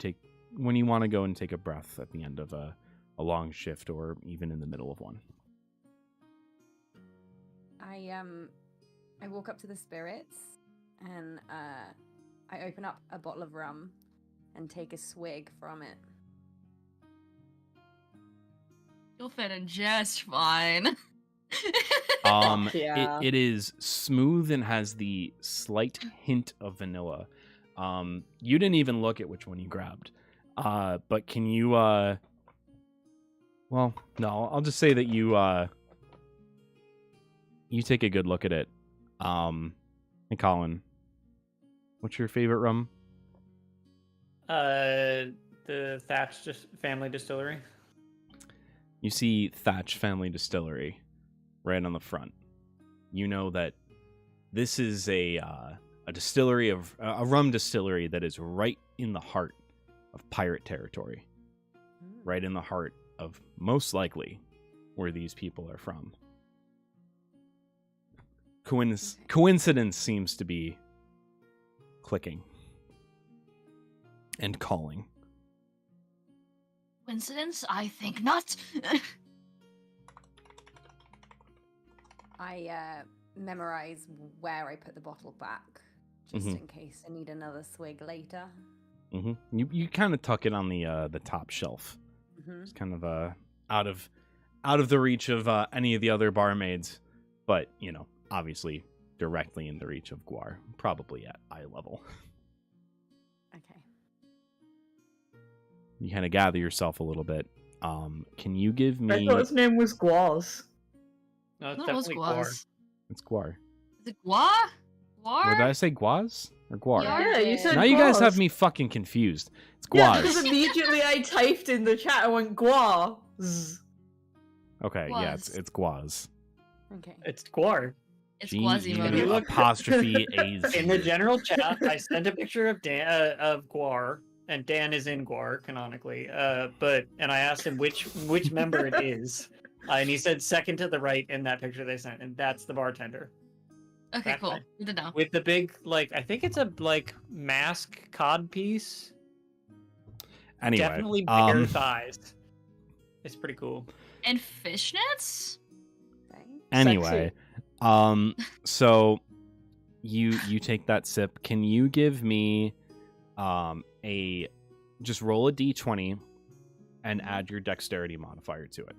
want to go and take a breath at the end of a long shift, or even in the middle of one. I walk up to the spirits and I open up a bottle of rum and take a swig from it. You'll fit in just fine. Yeah. It is smooth and has the slight hint of vanilla. You didn't even look at which one you grabbed. But can you well, no, I'll just say that you take a good look at it. Hey Colin, what's your favorite rum? The Thatch Family Distillery. You see Thatch Family Distillery right on the front. You know that this is a distillery of a rum distillery that is right in the heart of pirate territory, right in the heart of most likely where these people are from. Coincidence seems to be clicking and calling. Coincidence? I think not. I memorize where I put the bottle back, just in case I need another swig later. You kind of tuck it on the top shelf. It's kind of out of the reach of any of the other barmaids, but you know, obviously directly in the reach of Guar, probably at eye level. Okay. You kind of gather yourself a little bit. Can you give me? I thought his name was Guaz. No, it's That was definitely Guar. Guaz. It's Guar. Is it Gua? Guar? Or did I say Guaz or Guar? Yeah. Yeah, you said Now you guys Guaz. have me fucking confused. It's Yeah, Guaz. because immediately I typed in the chat and went Guaz. Okay, yeah, Guaz. it's Guaz. Okay. It's Guar. It's You Quasimodo. look- apostrophe Az. In the general chat, I sent a picture of Dan of Guar, and Dan is in Guar canonically. And I asked him which member it is, and he said second to the right in that picture they sent, and that's the bartender Okay, That cool. guy. Good to know. with the big I think it's a mask cod piece. Anyway, Definitely bare thighs. It's pretty cool. And fishnets? Right? anyway, so you take that sip. Can you give me a just roll a d20 and add your dexterity modifier to it?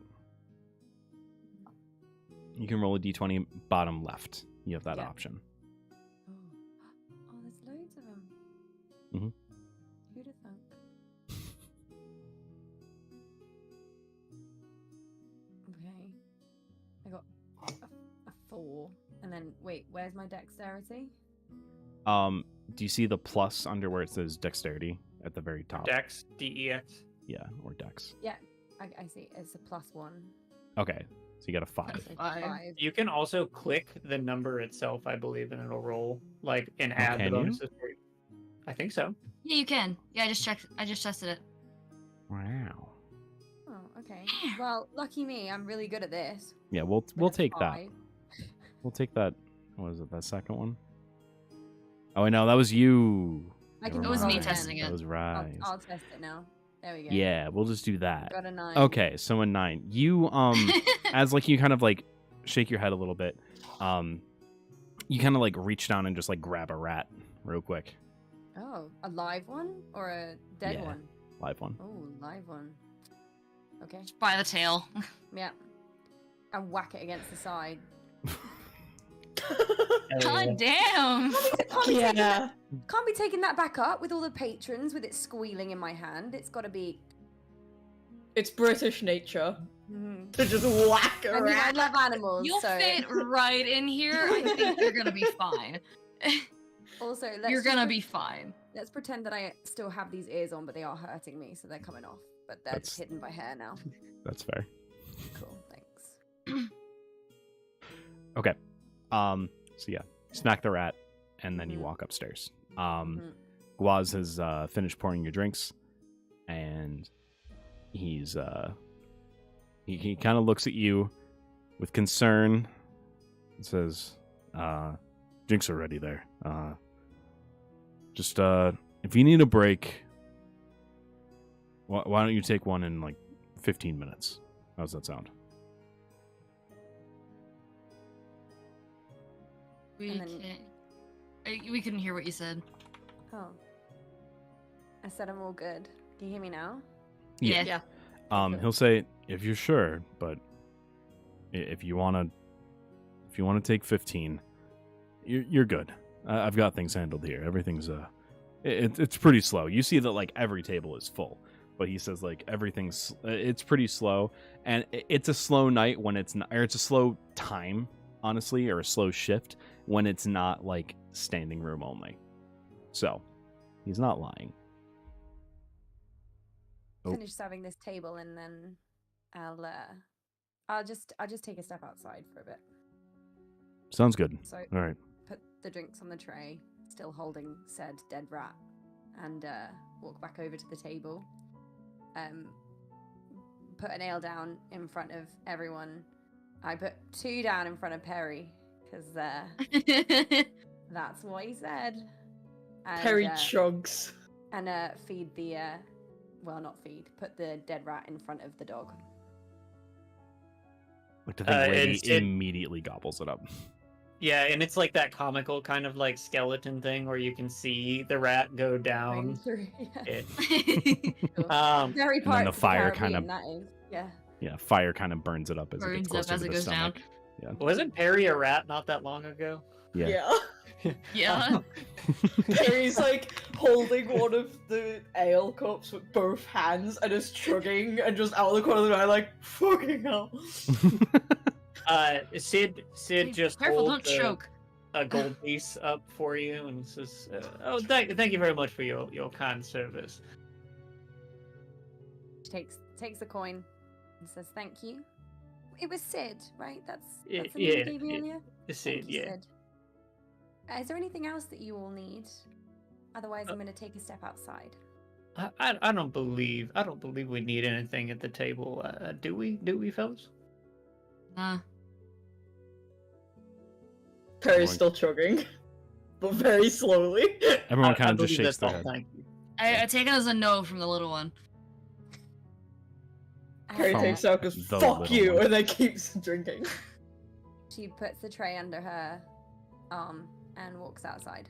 You can roll a d20 bottom left. You have that Yeah. option. Oh, there's loads of them. Mhm. Who'd have thunk? Okay. I got a 4. And then, wait, where's my dexterity? Do you see the plus under where it says dexterity at the very top? Dex, DEX. Yeah, or dex. I see. It's a +1. Okay, so you got a 5. So Five. 5. You can also click the number itself, I believe, and it'll roll and add the can you? bonuses for you. I think so. Yeah, you can. Yeah, I just checked. I just tested it. Wow. Oh, okay. Well, lucky me. I'm really good at this. Yeah, we'll With a take that. 5. We'll take that. What is it? That second one? Oh, I know that was you. I can It was me roll testing again. That was it. right. I'll test it now. There we go. Yeah, we'll just do that. Got a 9. Okay, so a 9. You as like you kind of like shake your head a little bit. You kind of like reach down and just like grab a rat real quick. Oh, a live one or a dead Yeah. one? Live one. Oh, live one. Okay. By the tail. Yeah. And whack it against the side. God damn. Can't be taking that back up with all the patrons with it squealing in my hand. It's got to be. It's British nature Mhm. to just whack a I mean, I rat. love animals, You'll so fit right in here. I think you're gonna be fine. also You're gonna be fine. Let's pretend that I still have these ears on, but they are hurting me, so they're coming off. But they're just That's- hidden by hair now. That's fair. Cool, thanks. Okay. So yeah, smack the rat, and then you Mhm. walk upstairs. Mhm. Guaz has finished pouring your drinks, and he's he kind of looks at you with concern and says, "Drinks are ready there. Just if you need a break, why don't you take one in like 15 minutes? How's that sound?" We And then- can't. We couldn't hear what you said. Oh. I said I'm all good. Can you hear me now? Yeah. Yeah. Okay. He'll say, "If you're sure, but if you wanna take 15, you're good. I've got things handled here. Everything's it's pretty slow. You see that like every table is full, but he says like it's pretty slow, and it's a slow night when it's not, or it's a slow time, honestly, or a slow shift when it's not like standing room only. So he's not lying. Oh. Finish serving this table and then I'll just take a step outside for a bit. Sounds good. So All right. put the drinks on the tray, still holding said dead rat, and walk back over to the table. Put an ale down in front of everyone. I put 2 down in front of Perry because that's what he said. And, Perry chugs. and feed the well, not feed. Put the dead rat in front of the dog. Like the thing lady instead- immediately gobbles it up. Yeah, and it's like that comical kind of like skeleton thing where you can see the rat go Going down. through, yeah. It. Cool. And Very then Pirates the of fire Caribbean, kinda- that is. Yeah. Yeah, fire kind of burns it up as it gets Burns up closer as to it the goes down. stomach. Wasn't Perry a rat not that long ago? Yeah. Yeah. Perry's like holding one of the ale cups with both hands and is chugging and just out of the corner of the eye like, fucking hell. Sid just Careful, holds don't choke. a gold piece up for you and says, "Oh, thank you very much for your kind service." She takes the coin and says thank you. It was Sid, right? That's Yeah, the name you gave me earlier? Sid, Thank you, yeah. Sid. Is there anything else that you all need? Otherwise, I'm going to take a step outside. I don't believe we need anything at the table. Do we, fellas? Nah. Perry's still chugging, but very slowly. Everyone I kind of just believe shakes that's their all, head. thank you. I take it as a no from the little one. Perry From takes out, goes, the fuck little you, one. and then keeps drinking. She puts the tray under her arm and walks outside.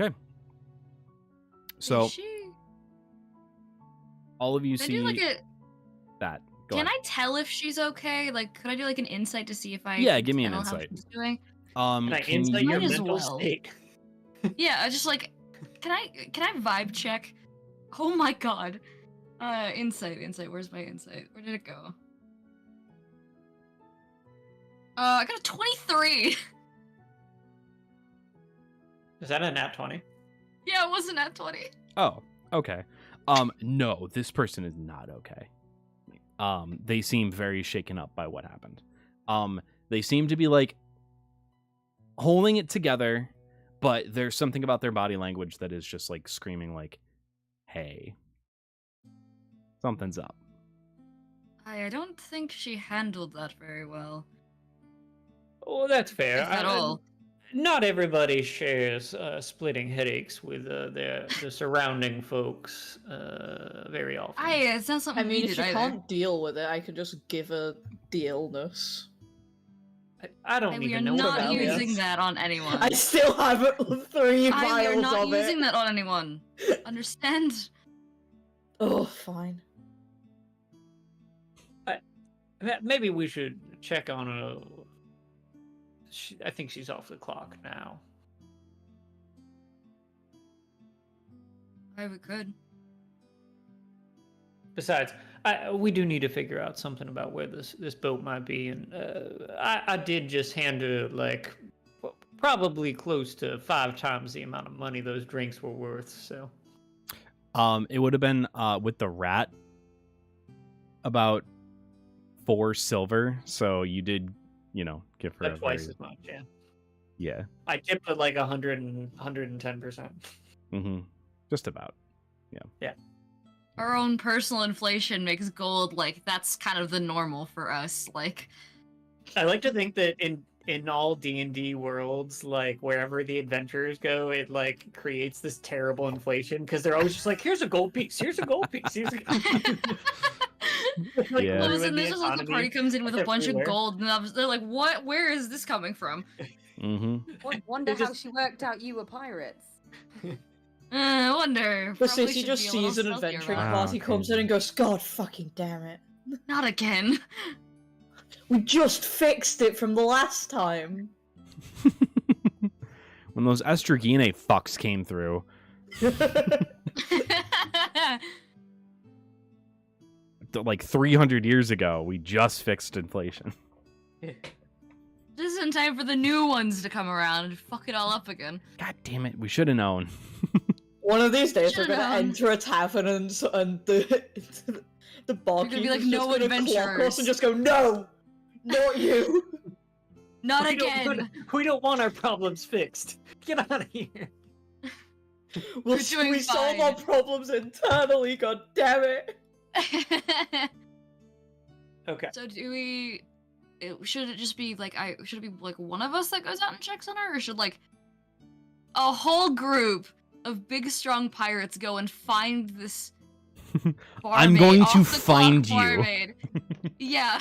Okay. So Is she... all of you Can I see do like a... that. Go Can ahead. I tell if she's okay? Like, could I do like an insight to see if I Yeah, can give me an tell how insight. she's doing? Can I Can insight your Might as mental well. state? Yeah, I just like, can I vibe check? Oh my god. Insight. Where's my insight? Where did it go? I got a 23. Is that a nat 20? Yeah, it wasn't at 20. Oh, okay. No, this person is not okay. They seem very shaken up by what happened. They seem to be like holding it together, but there's something about their body language that is just like screaming like, hey, something's up. I don't think she handled that very well. Oh, that's fair. If at all. Not everybody shares splitting headaches with the surrounding folks very often. It's not something I mean, we if did she either. can't deal with it, I could just give her the illness. I don't We are even know not about using this. that on anyone. I still have 3 We are vials not of using it. that on anyone. Understand? Oh, fine. Maybe we should check on her. I think she's off the clock now. We could. Besides, we do need to figure out something about where this boat might be, and I did just hand her like probably close to 5 times the amount of money those drinks were worth. So, It would have been with the rat about 4 silver. So you did, give her like a twice very, as much. Yeah, yeah. I tipped at like 110%. Mm-hmm. Just about. Our own personal inflation makes gold like that's kind of the normal for us. Like, I like to think that in all D&D worlds, like wherever the adventurers go, it like creates this terrible inflation because they're always just like, here's a gold piece, here's a gold piece, here's a gold piece. Like, Yeah. all of a ruin sudden, the there's just like the economy party comes in with a bunch of everywhere. gold, and they're like, "What? Where is this coming from?" Mm-hmm. Wonder They how just- she worked out you were pirates. I wonder. But Probably Stacey should just be a little sees an stealthier adventuring about it. Wow, party, comes in crazy. and goes, God fucking damn it. Not again. We just fixed it from the last time. When those estrogene fucks came through, like 300 years ago, we just fixed inflation. Just in time for the new ones to come around and fuck it all up again. God damn it, we should have known. One of these days, we're Should've gonna known. enter a tavern and the barkeeper be like, is "No just gonna clock us adventurers." and just go, no, not you. Not We don't again. wanna- we don't want our problems fixed. Get out of here. We'll, We're doing we solve our fine. problems internally. God damn it. Okay. So do we? Should it just be like should it be like one of us that goes out and checks on her, or should like a whole group of big strong pirates go and find this? I'm barmaid, going to off-the-clock find you. barmaid? Yeah,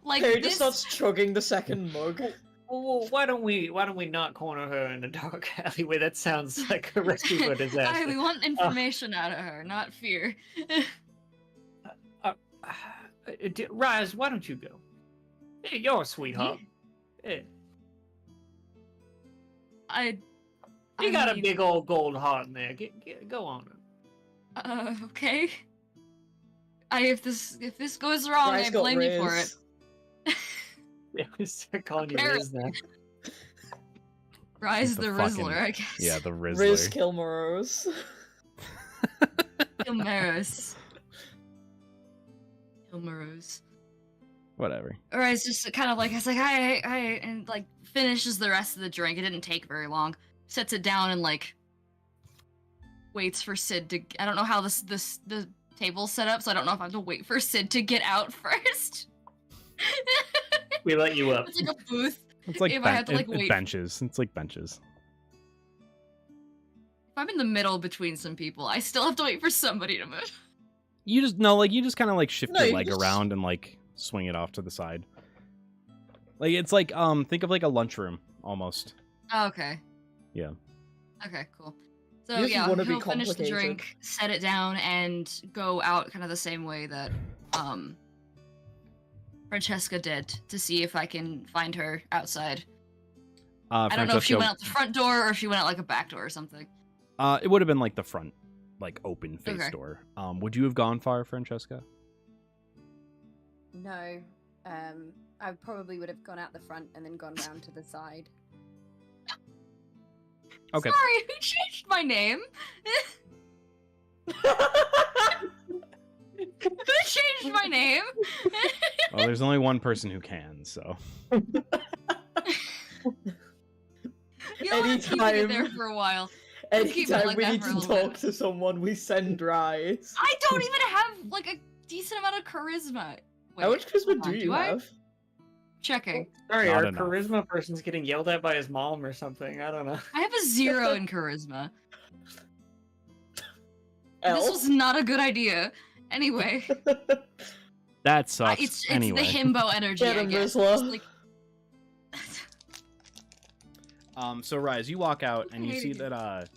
like Harry this. just starts chugging the second mug. Well, why don't we not corner her in a dark alleyway? That sounds like a recipe for Aye, we disaster. want information out of her, not fear. Rise, why don't you go? Hey, you're a sweetheart. Hey, I you got a mean, big old gold heart in there. Go on. Okay. If this goes wrong, Bryce I got blame you for it. Riz. Yeah, we start calling you Apparently. Riz now. Rise The the fucking- Rizzler, I guess. Yeah, the Rizzler. Riz Kilmoros. Ilmeros. Ilmeros. Whatever. Or it's just kind of like, it's like, hi, and like finishes the rest of the drink. It didn't take very long. Sets it down and like waits for Sid to. I don't know how the table's set up, so I don't know if I have to wait for Sid to get out first. We let you up. It's like a booth. It's like If I have to, like, it's wait- benches. It's like benches. If I'm in the middle between some people, I still have to wait for somebody to move. You just no, like you just kind of like shift No, your you leg just- around and like swing it off to the side. Like it's like think of like a lunchroom almost. Oh, okay. Yeah. Okay, cool. So You just yeah, wanna be he'll finish the complicated. drink, set it down, and go out kind of the same way that Francesca did to see if I can find her outside. I don't know if she went out the front door or if she went out like a back door or something. It would have been like the front, like open face Okay. door. Would you have gone far, Francesca? No. I probably would have gone out the front and then gone round to the side. Okay. Sorry, who changed my name? Who changed my name? Well, there's only one person who can, so. You know, I'm keeping it there Anytime- for a while. Keep it Anytime like we that need for a to little bit. talk to someone, we send Rise. I don't even have like a decent amount of charisma. How much charisma hold do on, you I? have? Checking. Sorry, Not our enough. charisma person's getting yelled at by his mom or something. I don't know. I have a 0 in charisma. Elf? This was not a good idea. Anyway, That sucks. it's anyway. the himbo energy, Get I him, guess. Rizla. Just, like... So Rise, you walk out and you Okay. see that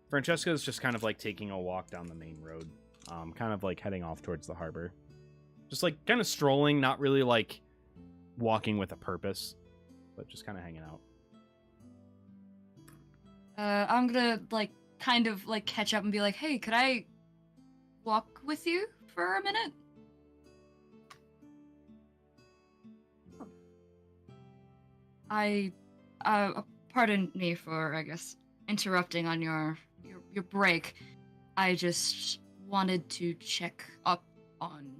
Francesca is just kind of like taking a walk down the main road, kind of like heading off towards the harbor, just like kind of strolling, not really like walking with a purpose, but just kind of hanging out. I'm gonna like kind of like catch up and be like, hey, could I walk with you for a minute? Pardon me for, I guess, interrupting on your break. I just wanted to check up on,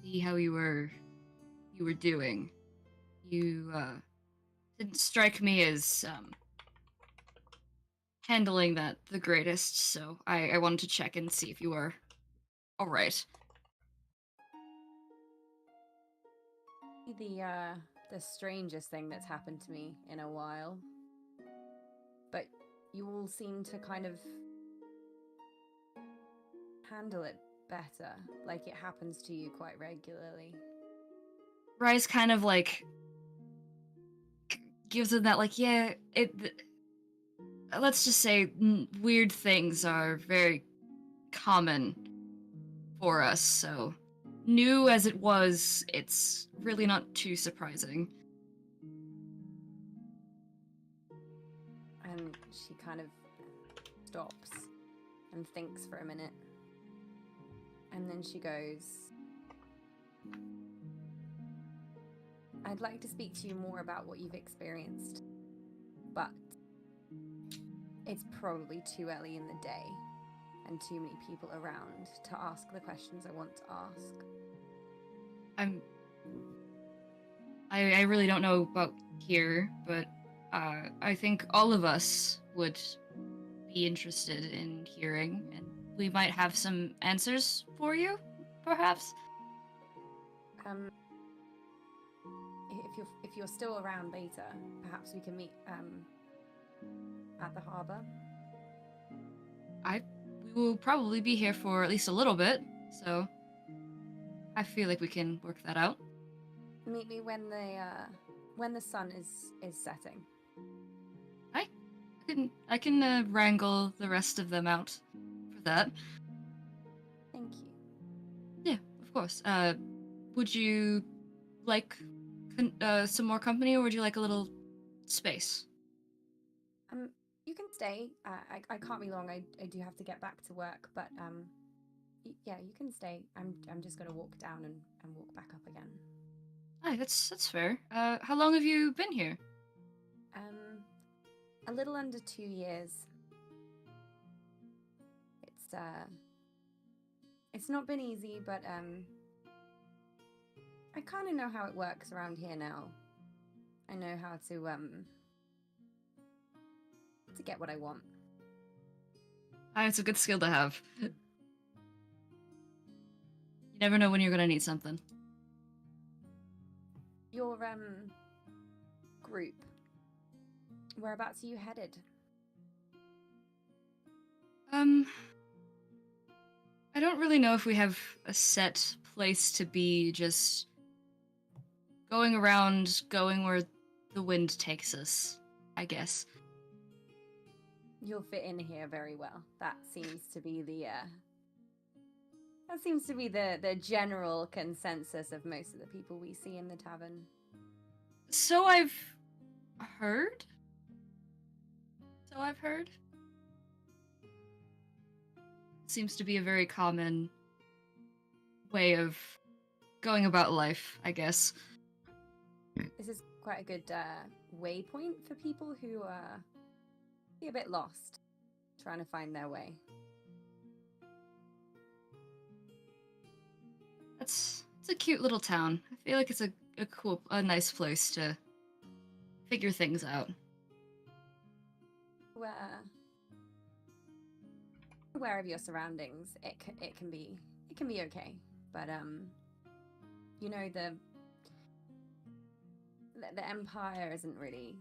see how you were doing. You didn't strike me as handling that the greatest, so I wanted to check and see if you were all right. The strangest thing that's happened to me in a while. But you all seem to kind of handle it better, like it happens to you quite regularly. Rise kind of like gives it that like, yeah, let's just say weird things are very common for us, so new as it was, it's really not too surprising. And she kind of stops and thinks for a minute. And then she goes, I'd like to speak to you more about what you've experienced, but it's probably too early in the day and too many people around to ask the questions I want to ask. I really don't know about here, but I think all of us would be interested in hearing, and we might have some answers for you, perhaps. If you're still around later, perhaps we can meet at the harbor. We will probably be here for at least a little bit, so I feel like we can work that out. Meet me when the sun is setting. I can wrangle the rest of them out for that. Thank you. Yeah, of course. Would you like some more company, or would you like a little space? You can stay. I can't be long. I do have to get back to work, but yeah, you can stay. I'm just gonna walk down and walk back up again. Aye, that's fair. How long have you been here? A little under 2 years. It's not been easy, but I kind of know how it works around here now. I know how to get what I want. Aye, it's a good skill to have. You never know when you're gonna need something. Your group. Whereabouts are you headed? I don't really know if we have a set place to be, just going around, going where the wind takes us, I guess. You'll fit in here very well. That seems to be the general consensus of most of the people we see in the tavern. So I've heard. Seems to be a very common way of going about life, I guess. This is quite a good waypoint for people who are a bit lost, trying to find their way. It's a cute little town. I feel like it's a nice place to figure things out. Aware of your surroundings, it can be okay, but you know, the Empire isn't really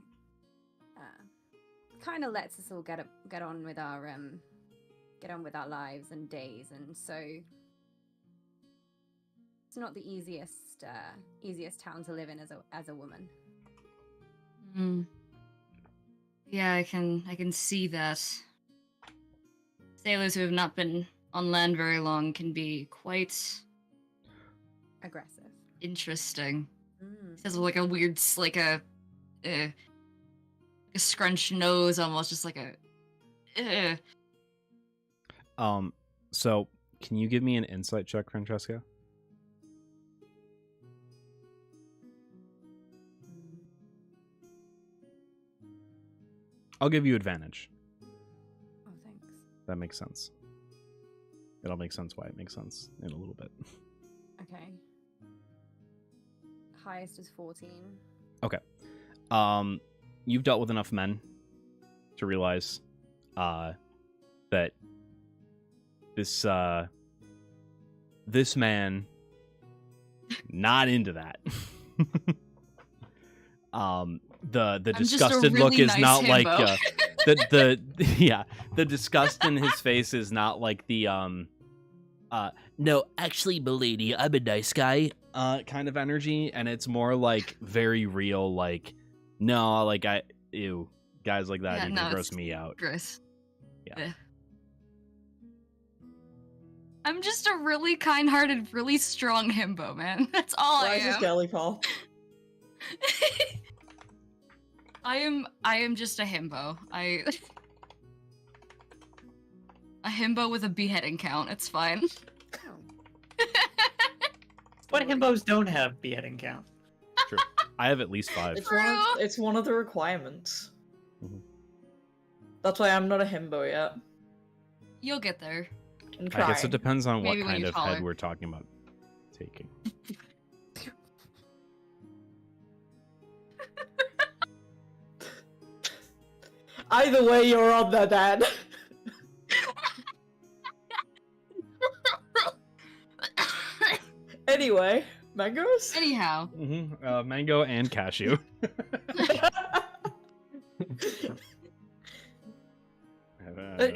kind of lets us all get on with our lives and days, and so it's not the easiest town to live in as a woman. Yeah, I can see that. Sailors who have not been on land very long can be quite aggressive, interesting. He has like a weird, like a scrunched nose, almost just like a. So can you give me an insight check, Francesca? I'll give you advantage. Oh, thanks. That makes sense. It'll make sense why it makes sense in a little bit. Okay. Highest is 14. Okay. You've dealt with enough men to realize that this man not into that. The disgusted really look is nice not like himbo. the disgust in his face is not like the no, actually, milady, I'm a nice guy kind of energy, and it's more like very real, like, no, like, ew, guys like that even gross me out. Gross. Yeah. I'm just a really kind-hearted, really strong himbo, man. That's all I Why is this am. girly call? I am just a himbo. A himbo with a beheading count. It's fine. What himbos don't have beheading count? True. I have at least 5. It's one of the requirements. Mhm. That's why I'm not a himbo yet. You'll get there. I'm I trying. guess it depends on Maybe what when kind you're of taller. head we're talking about taking. Either way, you're on there, Dad. Anyway, mangoes? Anyhow, Mango and cashew.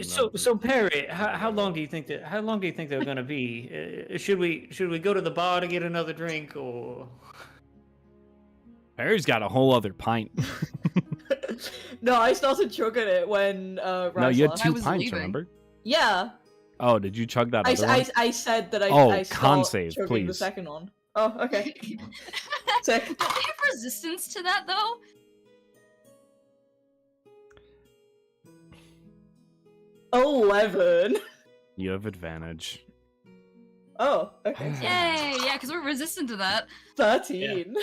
So Perry, how long do you think they're going to be? Should we go to the bar to get another drink, or? Perry's got a whole other pint. No, I started chugging it when No, Raz you had left. 2 was pints, leaving. remember? Yeah, Oh, did you chug that other one? I said that I Oh, stopped con save, chugging the please. second one. Oh, okay. Sick. do I have resistance to that though? Oh, 11. You have advantage. Oh, okay. Yay! Yeah, because we're resistant to that. 13.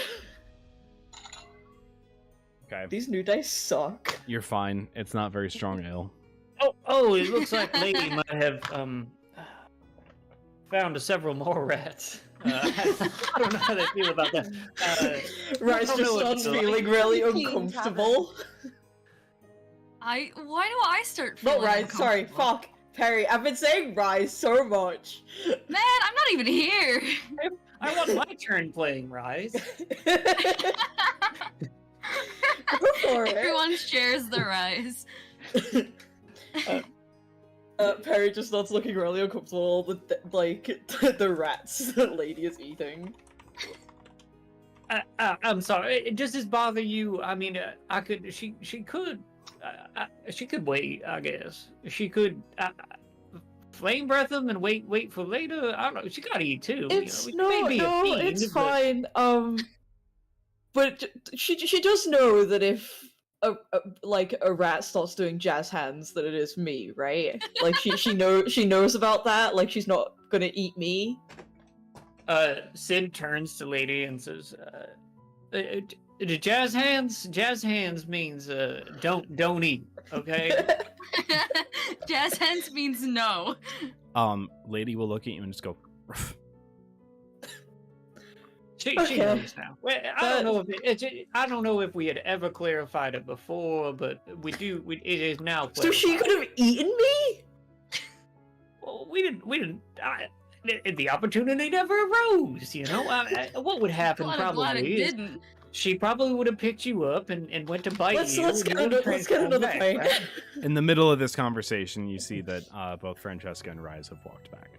Okay. These new dice suck. You're fine. It's not very strong ale. Oh, it looks like Lady might have found several more rats. I don't know how they feel about that. Rice don't just know what starts to do. feeling really Clean uncomfortable. Why do I start Not feeling Rise, sorry, uncomfortable? fuck. Perry, I've been saying Rise so much. Man, I'm not even here. I want my turn playing Rise. Go for it. Everyone shares the rise. Perry just starts looking really uncomfortable with the rats that lady is eating. I'm sorry. Does this bother you? I mean, I could. She could. She could wait. I guess she could. Flame breath them and wait for later. I don't know. She gotta eat too. It's you know? it's fine. But she does know that if a rat starts doing jazz hands, that it is me, right? Like she knows about that. Like she's not gonna eat me. Sid turns to lady and says, "Jazz hands means don't eat, okay?" Jazz hands means no. Lady will look at you and just go. She Okay. knows now. Well, I don't know if we had ever clarified it before, but we do. It is now. So she could have eaten me? Well, we didn't. The opportunity never arose. What would happen Glad it probably is didn't. she probably would have picked you up and went to bite you. Let's get another pint. Right? In the middle of this conversation, you see that both Francesca and Rise have walked back.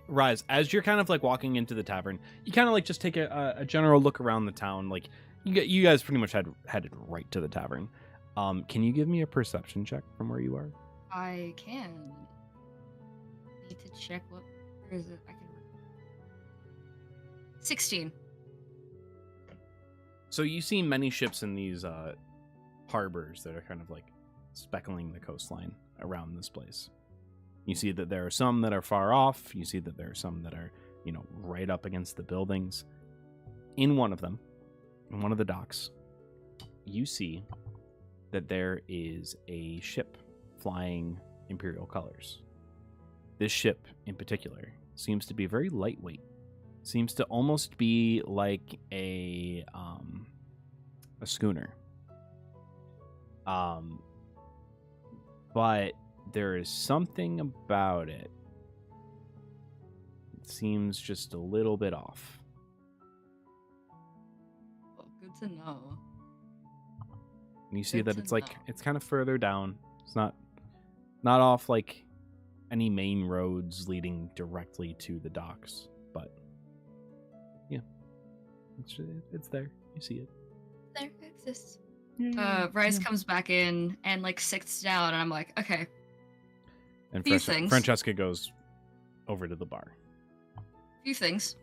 Rise, as you're kind of like walking into the tavern, you kind of like just take a general look around the town. Like you guys pretty much headed right to the tavern. Can you give me a perception check from where you are? I can. Need to check what. Where is it? I can. 16. So you see many ships in these harbors that are kind of like speckling the coastline around this place. You see that there are some that are far off. You see that there are some that are, right up against the buildings. In one of them, in one of the docks, you see that there is a ship flying Imperial colors. This ship, in particular, seems to be very lightweight. Seems to almost be like a schooner. But there is something about it. It seems just a little bit off. Well, good to know. And you see Good that to it's like know. it's kind of further down. It's not off like any main roads leading directly to the docks, but yeah, it's there. You see it. There it exists. Rice comes back in and like sits down, and I'm like, okay. And Few things. Francesca goes over to the bar. Few things.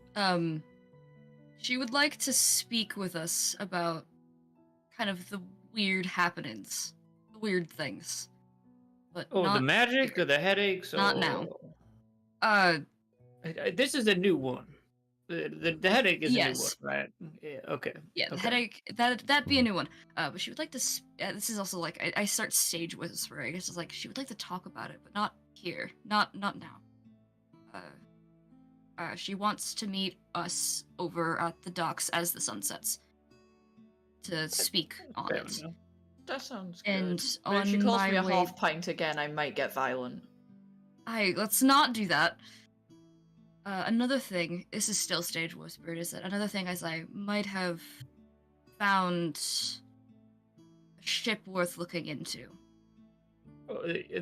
She would like to speak with us about kind of the weird happenings, the weird things. But Oh, not the magic here. or the headaches? Not or... now. This is a new one. The headache is Yes. a new one, right? Yeah, okay. Yeah, the Okay. headache, that'd be a new one. But she would like to, this is also like, I start stage whispering. It's just like, she would like to talk about it, but not here. Not now. She wants to meet us over at the docks as the sun sets. To speak on Fair it. enough. That sounds good. And But if she on calls my me a way- half pint again, I might get violent. Let's not do that. Another thing, this is still stage whispered, is that another thing is I might have found a ship worth looking into.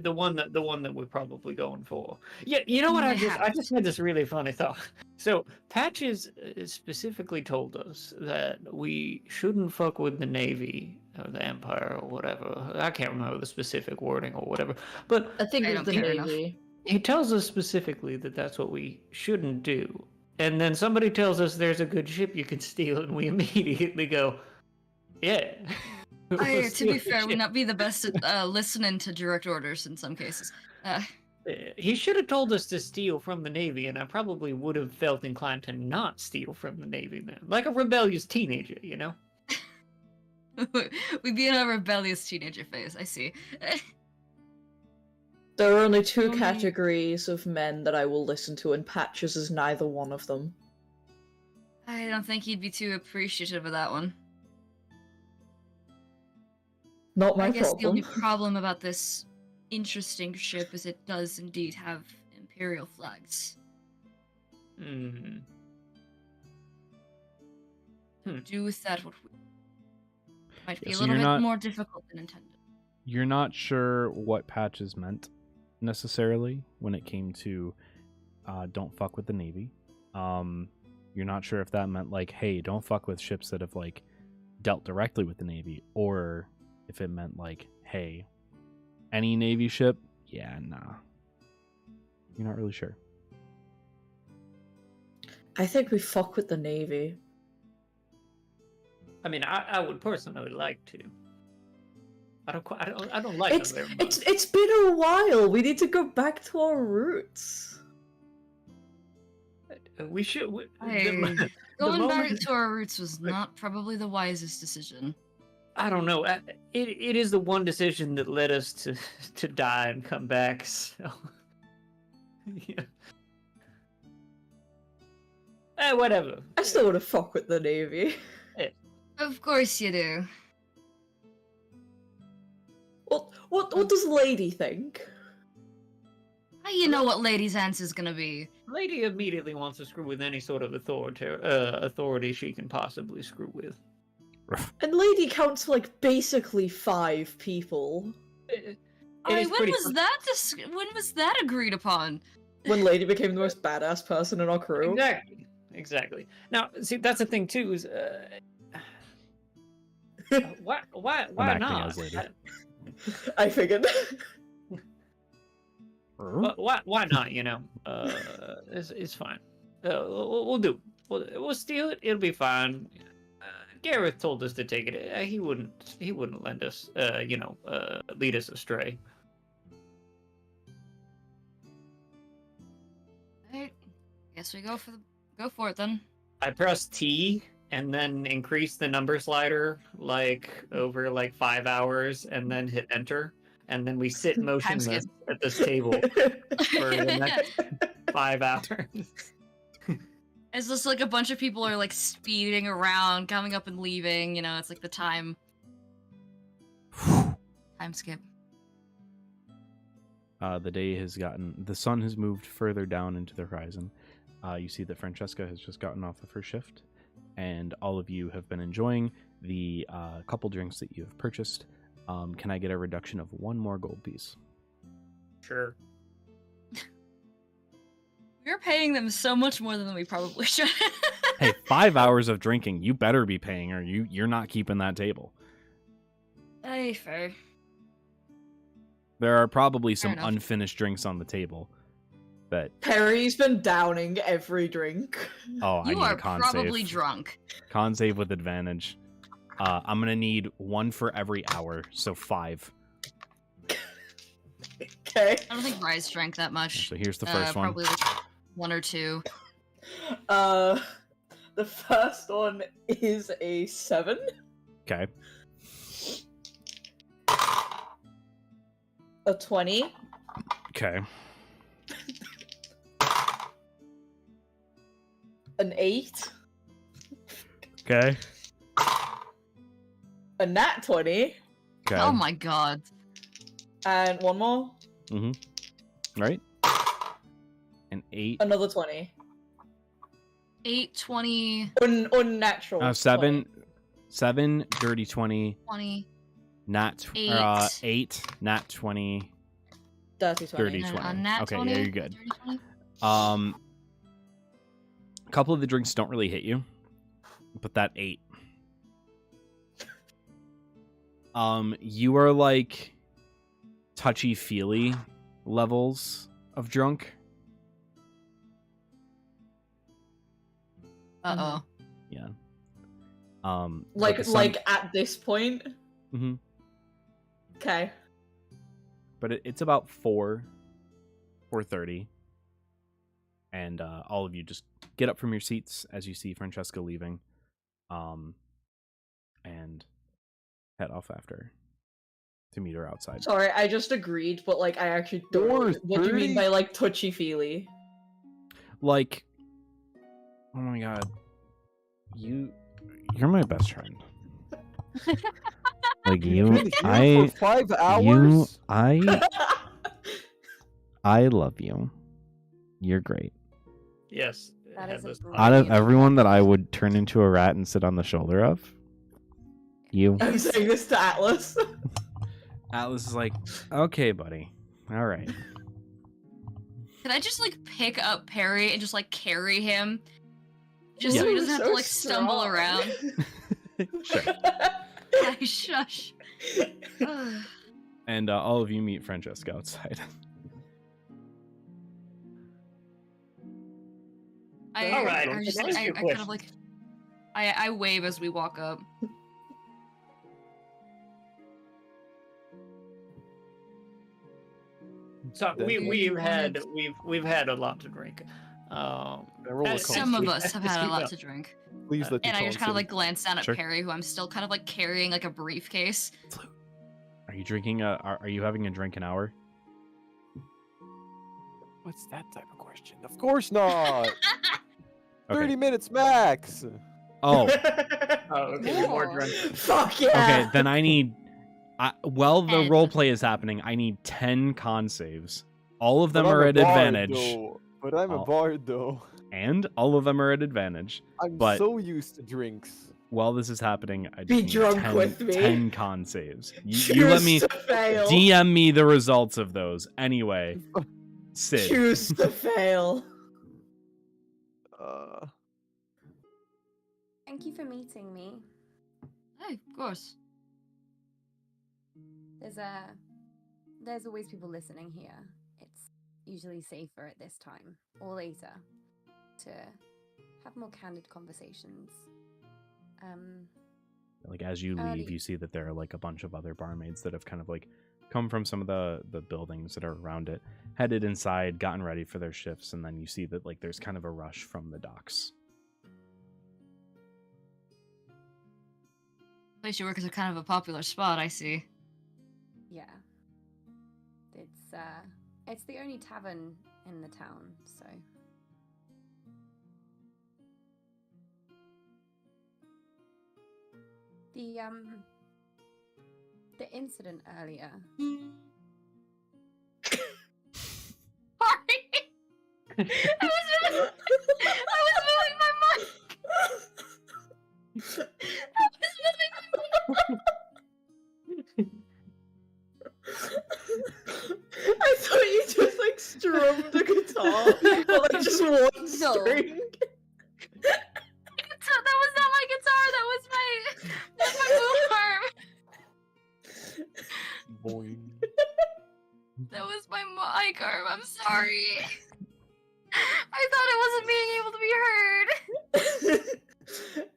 The one that we're probably going for. Yeah, you know what? I just had this really funny thought. So Patches specifically told us that we shouldn't fuck with the Navy or the Empire or whatever. I can't remember the specific wording or whatever. But I think I it's don't the care enough. Navy. he tells us specifically that that's what we shouldn't do. And then somebody tells us there's a good ship you can steal, and we immediately go, yeah. We'll To steal be the fair, ship. would not be the best at listening to direct orders in some cases. He should have told us to steal from the Navy, and I probably would have felt inclined to not steal from the Navy then. Like a rebellious teenager, you know? We'd be in a rebellious teenager phase, I see. There are only two Only- categories of men that I will listen to, and Patches is neither one of them. I don't think he'd be too appreciative of that one. Not my I guess the only problem. problem about this interesting ship is it does indeed have Imperial flags. Hmm. Do with that what we might be Yeah, a so little you're bit not- more difficult than intended. You're not sure what Patches meant. necessarily when it came to don't fuck with the Navy. You're not sure if that meant like, hey, don't fuck with ships that have like dealt directly with the Navy, or if it meant like, hey, any Navy ship, yeah, nah. You're not really sure. I think we fuck with the Navy. I mean, I would personally like to. I don't like It's them very much. it's been a while. We need to go back to our roots. We should. Going moment- back to our roots was not probably the wisest decision. I don't know. It is the one decision that led us to die and come back. So, yeah. Whatever. I still want to fuck with the Navy. Of course you do. What does Lady think? How you know what Lady's answer's gonna be? Lady immediately wants to screw with any sort of authority she can possibly screw with. And Lady counts for like basically 5 people. Alright, when was that agreed upon? When Lady became the most badass person in our crew. Exactly. Now, see, that's the thing too. Is why acting not? as Lady. I figured. Why not? You know, it's fine. We'll do. We'll steal it. It'll be fine. Gareth told us to take it. He wouldn't lend us. Lead us astray. Alright, guess we go for it then. I press T and then increase the number slider over 5 hours, and then hit enter, and then we sit motionless at this table for the next 5 hours. It's just like a bunch of people are like speeding around, coming up and leaving. You know, it's like the time skip. The sun has moved further down into the horizon. You see that Francesca has just gotten off of her shift, and all of you have been enjoying the couple drinks that you have purchased. Can I get a reduction of 1 more gold piece? Sure. We're paying them so much more than we probably should. Hey, 5 hours of drinking, you better be paying, or you're not keeping that table. Hey, fair. There are probably some enough. unfinished drinks on the table. That Perry's been downing every drink. I You need are a con probably save. drunk. Con save with advantage. I'm gonna need 1 for every hour, so 5. Okay. I don't think Rise drank that much. So here's the first one. Probably like 1 or 2. The first one is a 7. Okay. A 20. Okay. An 8. Okay. A nat 20. Okay. Oh my god. And 1 more. Right? An 8. Another 20. 8, 20, Unnatural. 7. 20. 7, dirty 20. 20. Nat 8. 8, nat 20. Dirty 20. Dirty. And 20. a nat Okay, 20. yeah, you're good. Dirty 20. A couple of the drinks don't really hit you, but that 8. You are like touchy-feely levels of drunk. Uh-oh. Yeah. Like but the sun- at this point. Mhm. Okay. But it's about 4:30, and all of you just get up from your seats as you see Francesca leaving, and head off after to meet her outside. Sorry, I just agreed, but like I actually don't know what do you mean 4:30? by like touchy feely? Like, oh my god, you're my best friend. Like You've been here for 5 hours. I love you. You're great. Yes. That is a headless- brilliant- Out of everyone that I would turn into a rat and sit on the shoulder of, you. I'm saying this to Atlas. Atlas is like, okay, buddy. All right. Can I just like pick up Perry and just like carry him? Just so Yeah. he doesn't have to So like stumble strong. around. Sure. Ay, shush. Ugh. And all of you meet Francesca outside. All right, I just ask like, I your kind of question. like I wave as we walk up. So Then- we've had a lot to drink. roll a as Some of we- us have as had a we lot know. to drink. Please let And I just kind of like Tom glance down at Sure. Perry, who I'm still kind of like carrying like a briefcase. Are you drinking are you having a drink an hour? say. What's that type of question? Of course not. 30 minutes max. Oh, Oh, okay, you're more More. drunk. Fuck yeah. okay. Then I need. While the 10. role play is happening, I need 10 con saves. All of them But I'm are a at bard, advantage, though. But I'm a Oh. bard though. and all of them are at advantage. I'm But- so used to drinks. While this is happening, I just Be need drunk 10, with me. 10 con saves. You let me Choose to fail. DM me the results of those. Anyway, Sid. Choose to fail. Thank you for meeting me. Hey, of course. There's always people listening here. It's usually safer at this time or later to have more candid conversations. Like as you leave, Early. you see that there are like a bunch of other barmaids that have kind of like come from some of the buildings that are around it, headed inside, gotten ready for their shifts, and then you see that like there's kind of a rush from the docks. Place you work is a kind of a popular spot, I see. Yeah. It's the only tavern in the town, so the incident earlier. Sorry. I was moving my mic. I was moving I thought you just like strummed the guitar, but like just one No. string. That was not my guitar. That was my boom arm. Boing. That was my mic arm. I'm sorry. I thought it wasn't being able to be heard.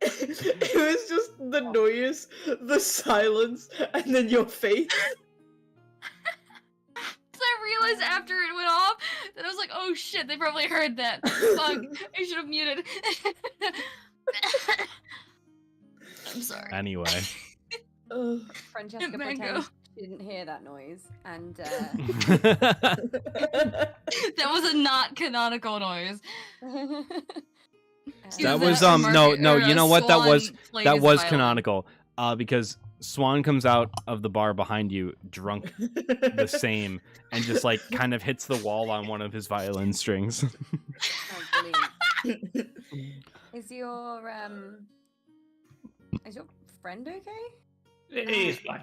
It was just the noise, the silence, and then your face. So I realized after it went off that I was like, oh shit, they probably heard that. Fuck, I should have muted. I'm sorry. Anyway, Ugh. Francesca Mango. pretends she didn't hear that noise, and That was a not canonical noise. that Is was a no, Mercury- or you a know what that was Swan playing that his was violin. canonical because Swan comes out of the bar behind you drunk the same and just like kind of hits the wall on one of his violin strings. Oh, brilliant. Is your friend okay? He's fine.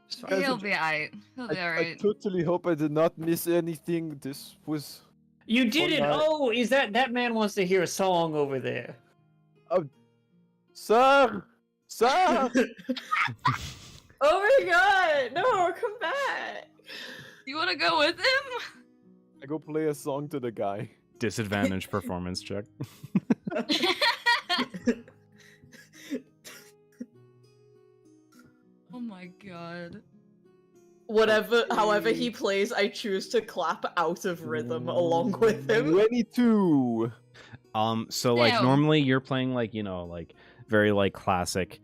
It's fine. Guys, He'll be alright. He'll be I alright. totally hope I did not miss anything. This was You didn't. night. Oh, is that man wants to hear a song over there? Sir! Sir! Oh my god! No, come back! You want to go with him? I go play a song to the guy. Disadvantage performance check. Oh my god. However he plays, I choose to clap out of rhythm along with him. 22! So like Damn. normally you're playing like, you know, like very like classic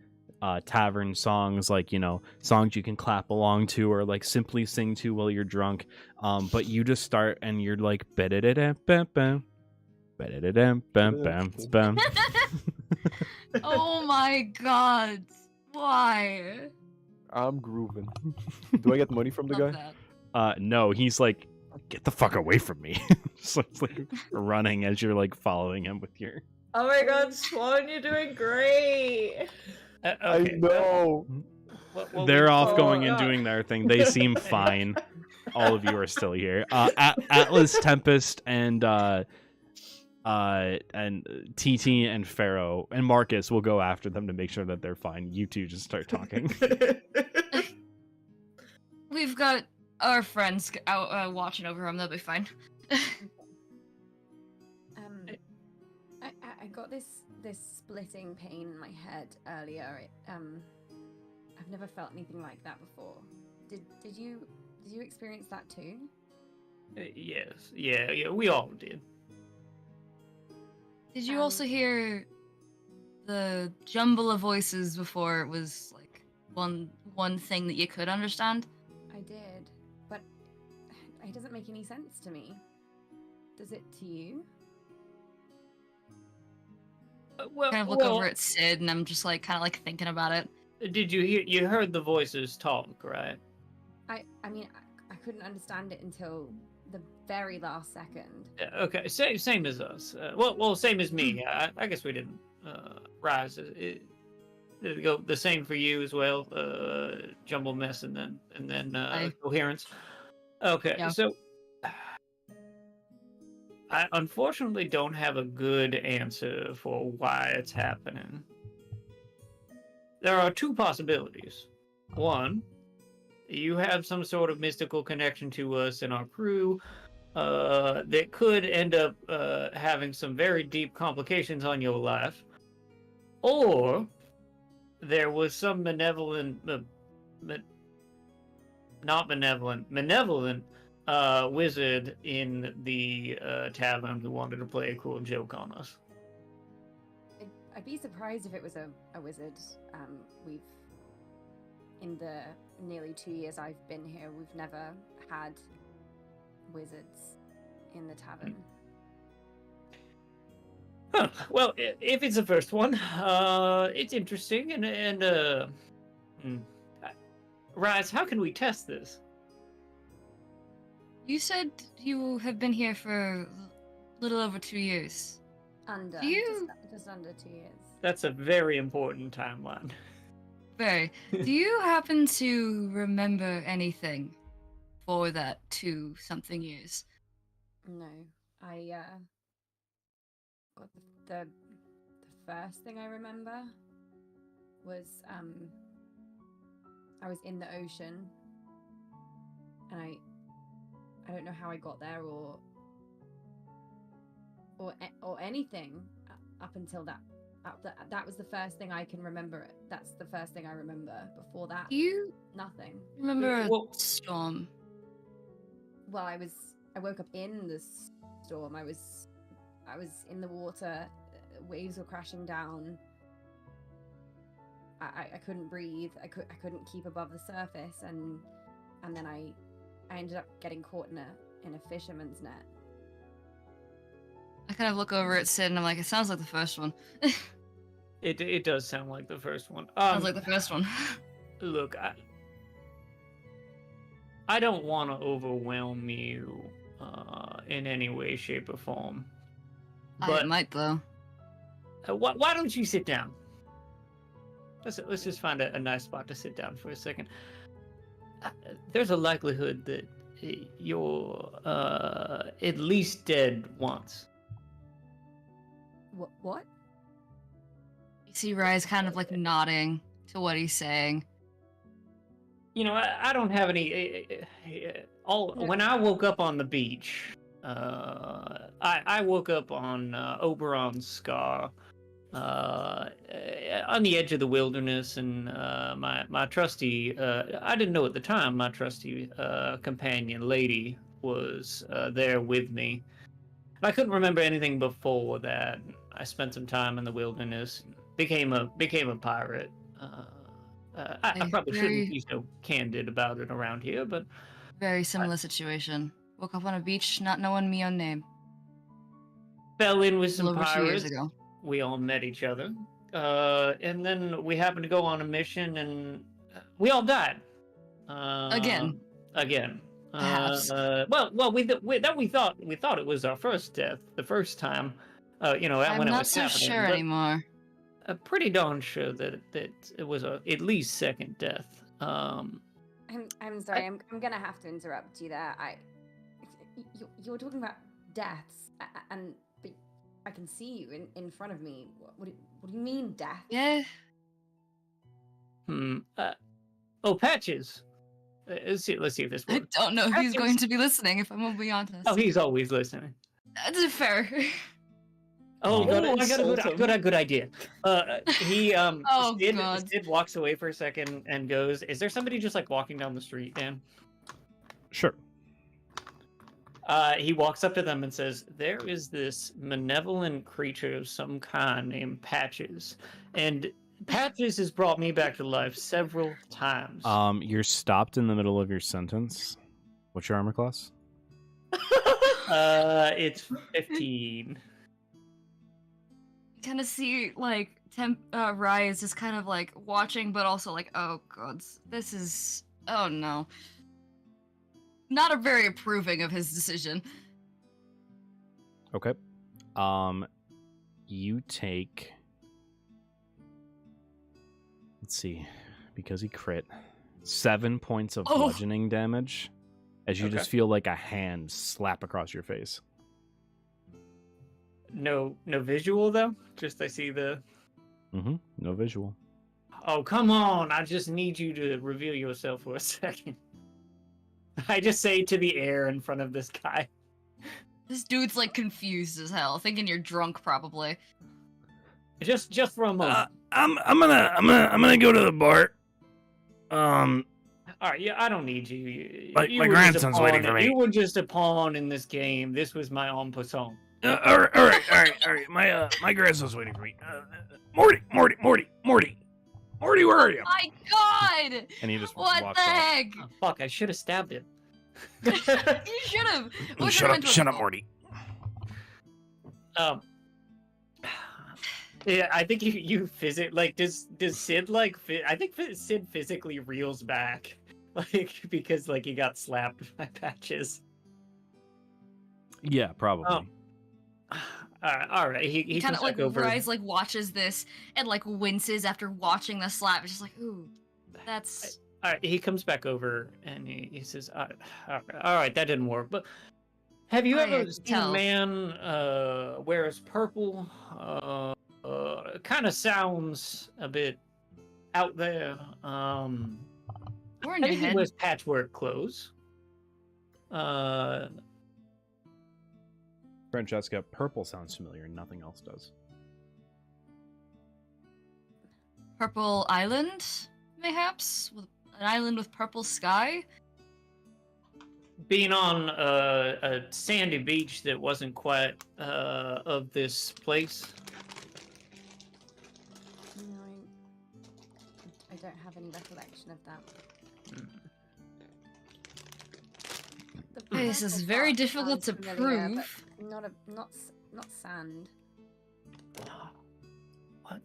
tavern songs, like, you know, songs you can clap along to or like simply sing to while you're drunk. But you just start and you're like ba-da-da-da-bam-bam, ba-da-da-da-bam-bam-bam. Oh my god. Why? I'm grooving. Do I get money from the Love guy? that. No, he's like, get the fuck away from me. So it's like running as you're like following him with your Oh my god, Swan, you're doing great! Okay. I know! Well, they're we- off Oh, going and God. doing their thing. They seem fine. all of you are still here. Atlas, Tempest, and TT and Pharaoh and Marcus will go after them to make sure that they're fine. You two just start talking. We've got our friends out watching over him. They'll be fine. I got this splitting pain in my head earlier. I've never felt anything like that before. Did you experience that too? Yes. Yeah, we all did. Did you also hear the jumble of voices before it was like one thing that you could understand? I did, but it doesn't make any sense to me. Does it to you? Well, Kind of look over at Sid, and I'm just like kind of like thinking about it. Did you hear? You heard the voices talk, right? I mean, I couldn't understand it until the very last second. Okay, same as us. Well, same as me. I guess we didn't rise. Did it go the same for you as well? Jumble mess and then coherence. Okay, Yeah. so I unfortunately don't have a good answer for why it's happening. There are two possibilities. One, you have some sort of mystical connection to us and our crew that could end up having some very deep complications on your life. Or there was some malevolent wizard in the tavern who wanted to play a cruel joke on us. I'd be surprised if it was a wizard. We've, in the nearly 2 years I've been here, we've never had wizards in the tavern. Huh. Well, if it's the first one, it's interesting, and Rise, how can we test this? You said you have been here for a little over 2 years. Under. Do you- Just under 2 years. That's a very important timeline. Very. Do you happen to remember anything for that 2-something years? No, the first thing I remember was I was in the ocean, and I don't know how I got there or anything up until that. That was the first thing I can remember. That's the first thing I remember. Before that, Do you nothing. remember a Well- storm? Well, I woke up in the storm. I was in the water. Waves were crashing down. I couldn't breathe. I couldn't keep above the surface, and then I ended up getting caught in a fisherman's net. I kind of look over at Sid and I'm like, it sounds like the first one. It does sound like the first one. Sounds like the first one. Look, I don't want to overwhelm you in any way, shape, or form. I might though. Why don't you sit down? Let's just find a nice spot to sit down for a second. There's a likelihood that you're at least dead once. What? You see Rise kind of like nodding to what he's saying. You know, I don't have any. When I woke up on the beach, I woke up on Oberon's Scar, on the edge of the wilderness, and my trusty, I didn't know at the time, my trusty companion lady was there with me. I couldn't remember anything before that. I spent some time in the wilderness, became a pirate. I probably shouldn't be so candid about it around here, but Very similar situation. Woke up on a beach, not knowing me own name. fell in with A some little over 2 years pirates. ago. We all met each other, and then we happened to go on a mission, and we all died. Again. Again. Perhaps. We thought it was our first death the first time. You know, I'm when it not was so happening. sure but anymore. I'm pretty darn sure that it was at least second death. I'm sorry. I'm gonna have to interrupt you there. You were talking about deaths, but I can see you in front of me. What do you mean death? Yeah. Oh, Patches. Let's see if this I works. don't know if he's Patches. going to be listening, if I'm gonna be honest. Oh, he's always listening. That's fair. Oh, You gotta I got a good idea. He Oh, God. Sid walks away for a second and goes, "Is there somebody just like walking down the street, Dan?" Sure. He walks up to them and says, "There is this malevolent creature of some kind named Patches, and Patches has brought me back to life several times." You're stopped in the middle of your sentence. What's your armor class? It's 15. Kind of see like Rise is kind of like watching, but also like, oh god, this is oh no, not a very approving of his decision. Okay. You take. Let's see, because he crit 7 points of bludgeoning damage, as you just feel like a hand slap across your face. No visual though. Just I see the. No visual. Oh come on! I just need you to reveal yourself for a second. I just say to the air in front of this guy. This dude's like confused as hell, thinking you're drunk probably. Just for a moment. I'm gonna go to the bar. All right, yeah, I don't need you. My You were grandson's just a waiting pawn. for me. You were just a pawn in this game. This was my en passant. All right. My grandson's waiting for me. Morty, where are you? My god! And he just What walks the off. heck? Oh, fuck! I should have stabbed him. You should have. Oh, shut up, Morty. Yeah, I think you like does Sid like I think Sid physically reels back, like because like he got slapped by Patches. Yeah, probably. All right. He kind comes of like back over. Rise like watches this and like winces after watching the slap. It's just like, ooh, that's. All right, he comes back over and he says, all right, that didn't work. But have you ever seen a man wears purple? Kind of sounds a bit out there. We're in I your think he head. wears patchwork clothes. Francesca, purple sounds familiar. Nothing else does. Purple Island, mayhaps? With an island with purple sky? Being on a sandy beach that wasn't quite of this place. No, I don't have any recollection of that. The This is purple very part difficult to sounds familiar, prove. but not sand. What?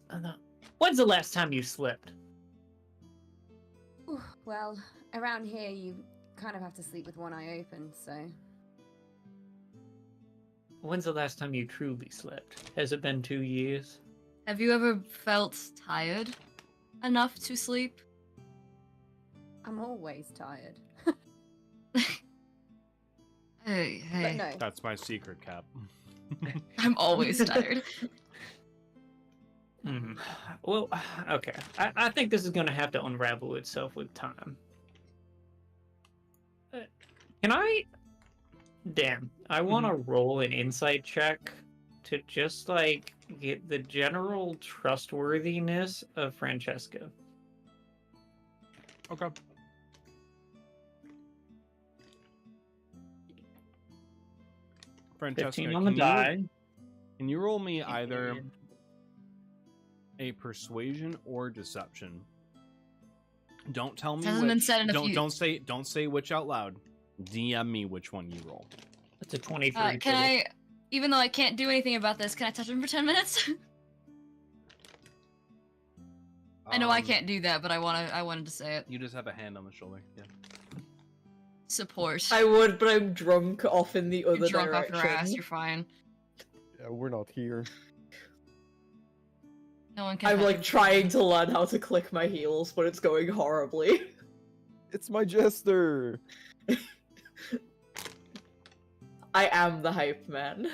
When's the last time you slept? Ooh, well, around here you kind of have to sleep with one eye open, so. When's the last time you truly slept? Has it been 2 years? Have you ever felt tired enough to sleep? I'm always tired. Hey. But no. That's my secret, Cap. I'm always tired. Well, okay. I think this is going to have to unravel itself with time. Can I... Dan, I want to roll an insight check to just, like, get the general trustworthiness of Francesca. Okay. Francesca, 15 on the die. Can you roll me either a persuasion or deception? Don't tell me Hasn't been which. said in a few. Don't say which out loud. DM me which one you roll. That's a 23. Can total. I, even though I can't do anything about this, can I touch him for 10 minutes? I know I can't do that, but I wanted to say it. You just have a hand on the shoulder. Yeah. Support. I would, but I'm drunk off in the other You're drunk off direction. your ass, you're fine. Yeah, we're not here. No one can I'm touch like you. trying to learn how to click my heels, but it's going horribly. It's my jester. I am the hype man.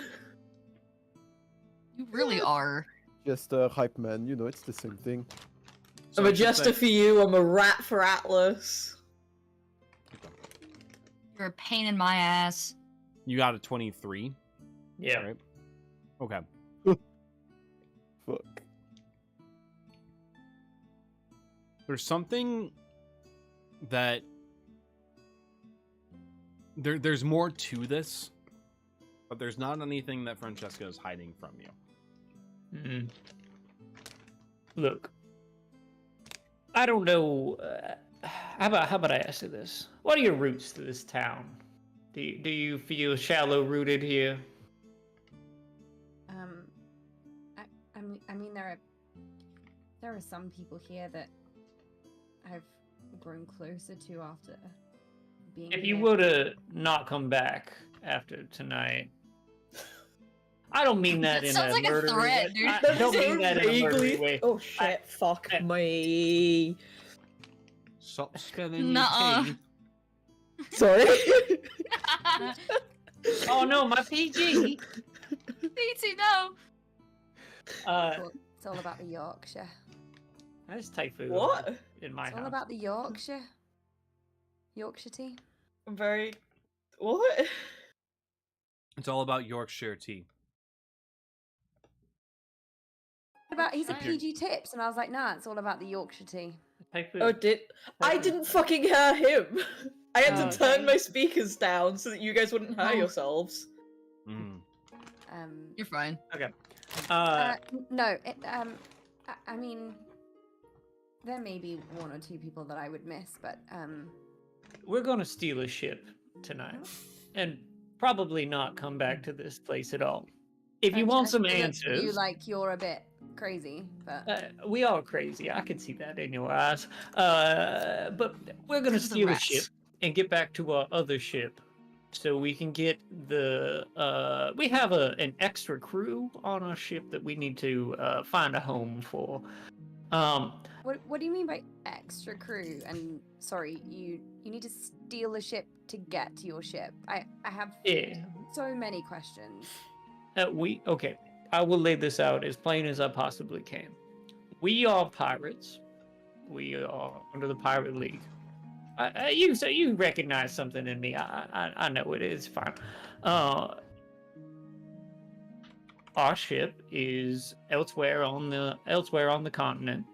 You really are. Just a hype man. You know, it's the same thing. So I'm a it's just jester like- for you, I'm a rat for Atlas. You're a pain in my ass. You got a 23. Yeah. Right. Okay. Fuck. There's something that there's more to this, but there's not anything that Francesca is hiding from you. Mm. Look, I don't know. How about I ask you this? What are your roots to this town? Do you feel shallow rooted here? I mean, there are some people here that I've grown closer to after being. If you here. were to not come back after tonight, I don't mean that in Sounds a like a murdery threat, way. dude. I That's don't so mean that in a murdery vaguely. way. Oh shit! Fuck I- me. So scaling Nuh-uh. Sorry. Oh no, my PG. BT, no. It's all about the Yorkshire. I just type food What? in my It's all house. about the Yorkshire. Yorkshire tea. I'm very. What? It's all about Yorkshire tea. He said Okay. PG tips, and I was like, nah, it's all about the Yorkshire tea. Type food. Oh, I didn't fucking hear him. I had Oh, to turn okay. my speakers down so that you guys wouldn't hear Oh. yourselves. Mm. You're fine. No, I mean, there may be one or two people that I would miss, but We're gonna steal a ship tonight, and probably not come back to this place at all. If you want some I feel that answers, you like you're a bit crazy, but we are crazy. I can see that in your eyes. But we're gonna Because of the steal a rats. ship and get back to our other ship, so we can get the. We have an extra crew on our ship that we need to find a home for. what do you mean by extra crew? And sorry, you need to steal a ship to get to your ship. I have Yeah. so many questions. Okay. I will lay this out as plain as I possibly can. We are pirates. We are under the Pirate League. You recognize something in me. I know it is fine. Our ship is elsewhere on the continent.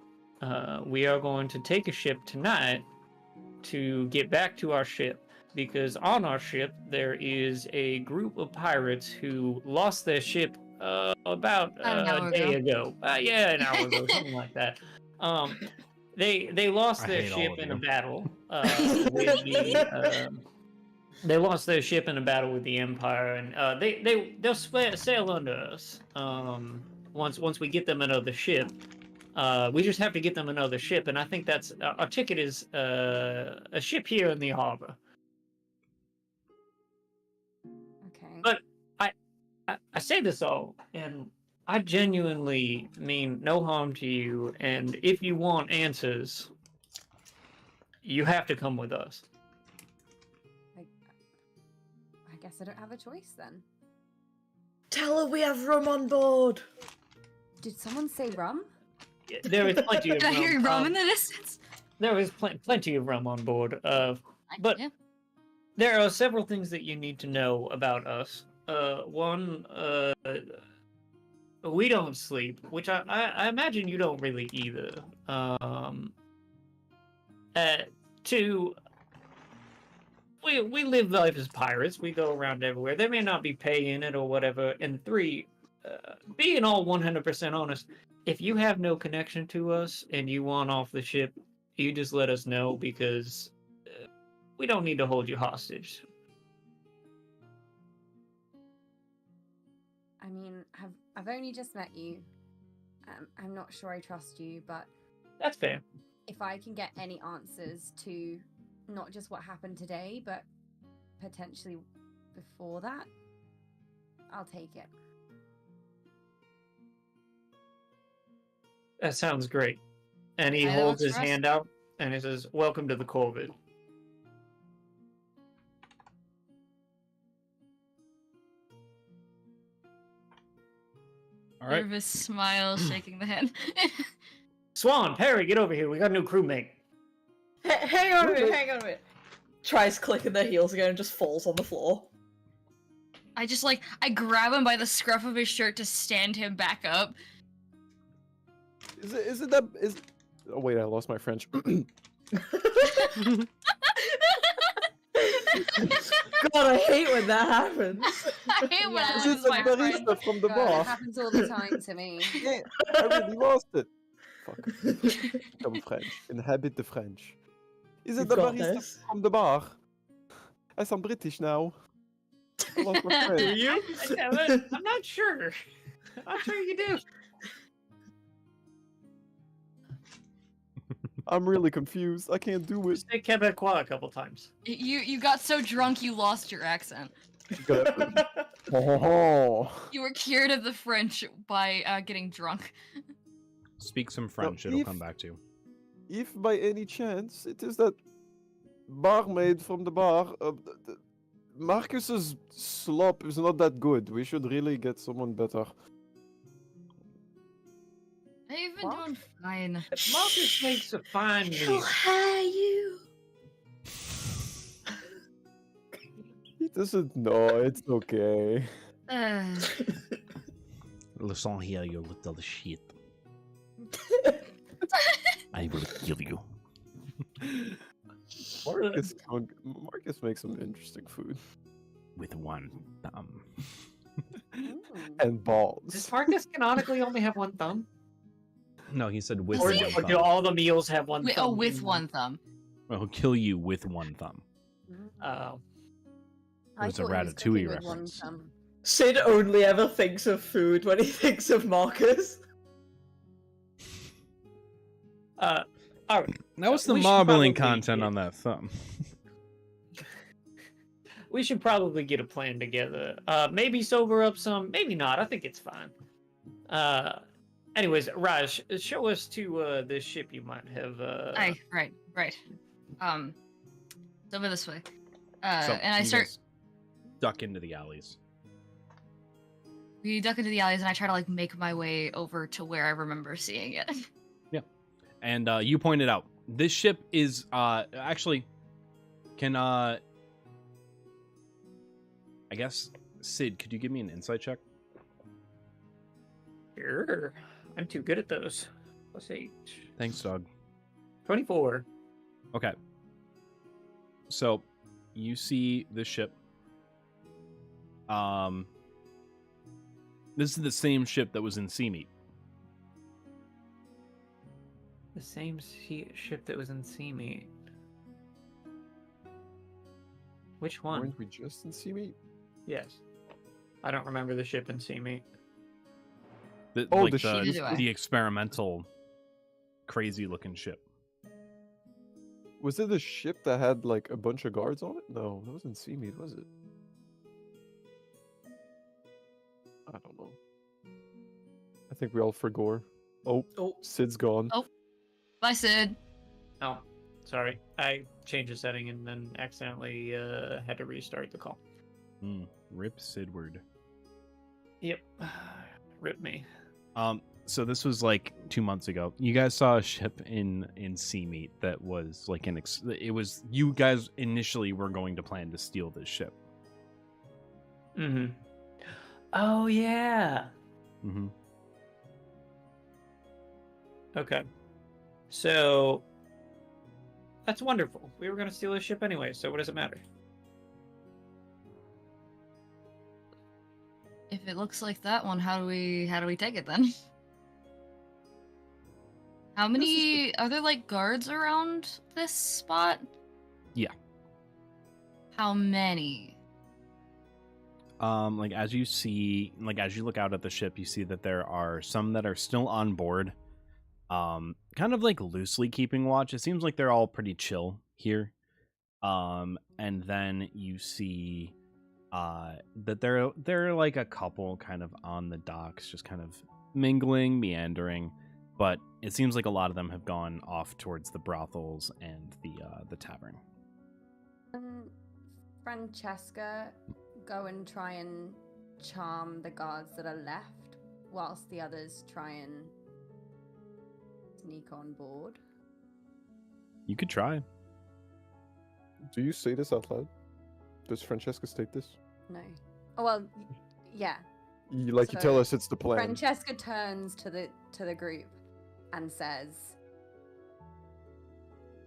We are going to take a ship tonight to get back to our ship, because on our ship there is a group of pirates who lost their ship about An hour a day ago. Yeah, an hour ago, something like that. They lost I their hate all ship of in you. a battle with the. They lost their ship in a battle with the Empire, and they'll sail under us. Once we get them another ship, we just have to get them another ship, and I think that's our ticket is a ship here in the harbor. Okay. But I say this all, and I genuinely mean no harm to you. And if you want answers, you have to come with us. I guess I don't have a choice then. Tell her we have rum on board. Did someone say rum? There is plenty of Did I rum. hear rum in the distance? There is plenty of rum on board. But Yeah. there are several things that you need to know about us. One, we don't sleep, which I imagine you don't really either. Two, we live life as pirates. We go around everywhere. There may not be pay in it or whatever. And three, being all 100% honest, if you have no connection to us and you want off the ship, you just let us know, because we don't need to hold you hostage. I mean, I've only just met you. I'm not sure I trust you, but That's fair. if I can get any answers to not just what happened today, but potentially before that, I'll take it. That sounds great. And he I know holds it's his for us. hand out and he says, "Welcome to the Corvid." All right. Nervous smile, shaking the hand. Swan, Perry, get over here. We got a new crewmate. Hang on a minute, hang on a minute. Tries clicking their heels again and just falls on the floor. I just I grab him by the scruff of his shirt to stand him back up. Is it that is? Oh wait, I lost my French. God, I hate when that happens. I hate when I Yeah. Is lose it the my friend. barista from the God, bar? it happens all the time to me. Yeah, I really lost it. Fuck. Become French. Inhabit the French. Is it You've the got barista this. from the bar? I sound British now. I lost my Do French. you? I'm not sure. I'm sure you do. I'm really confused. I can't do it. Say Quebecois a couple times. You got so drunk you lost your accent. Oh. You were cured of the French by getting drunk. Speak some French. It'll come back to you. If by any chance it is that barmaid from the bar, Marcus's slop is not that good. We should really get someone better. I've been What? doing fine. Marcus makes a fine meal. How you? He doesn't know. It's okay. Listen here, you little shit. I will kill you. Marcus makes some interesting food. With one thumb. And balls. Does Marcus canonically only have one thumb? No, he said with Or, one or thumb. do all the meals have one With, thumb? oh, with in them? one thumb. Well, he'll kill you with one thumb. Oh. I was a thought he was Ratatouille cooking with one reference. thumb. Sid only ever thinks of food when he thinks of Marcus. All right. That was the We should marbling probably content get- on that thumb. We should probably get a plan together. Maybe sober up some, maybe not. I think it's fine. Anyways, Raj, show us to this ship you might have. Aye, right. It's over this way. So, And I you start. guys duck into the alleys. We duck into the alleys, and I try to make my way over to where I remember seeing it. And you pointed out this ship is actually can I guess Sid, could you give me an insight check? Sure. I'm too good at those. +8. Thanks, dog. 24. Okay. So you see the ship. This is the same ship that was in Seameat. The same ship that was in Seameat. Which one? Weren't we just in Seameat? Yes. I don't remember the ship in Seameat. The, Oh, like the ship. Neither do I. the experimental, crazy looking ship. Was it the ship that had like a bunch of guards on it? No, that wasn't Seameat, was it? I don't know. I think we all forgot. Oh, Oh, Sid's gone. Oh. Bye, Sid. Oh, sorry. I changed the setting and then accidentally had to restart the call. Rip Sidward. Yep. Rip me. So this was like 2 months ago. You guys saw a ship in Seameat that was like it was you guys initially were going to plan to steal this ship. Mm-hmm. Oh, yeah. Mm-hmm. Okay. So, that's wonderful. We were going to steal a ship anyway, so what does it matter? If it looks like that one, how do we take it then? How many are there guards around this spot? Yeah. How many? As you see, as you look out at the ship, you see that there are some that are still on board, kind of loosely keeping watch. It seems like they're all pretty chill here. And then you see that there are a couple kind of on the docks, just kind of mingling, meandering, but it seems like a lot of them have gone off towards the brothels and the tavern. Francesca go and try and charm the guards that are left whilst the others try and sneak on board? You could try. Do you say this out loud? Does Francesca state this? No. Oh well, yeah. You So, tell us it's the plan. Francesca turns to the group and says,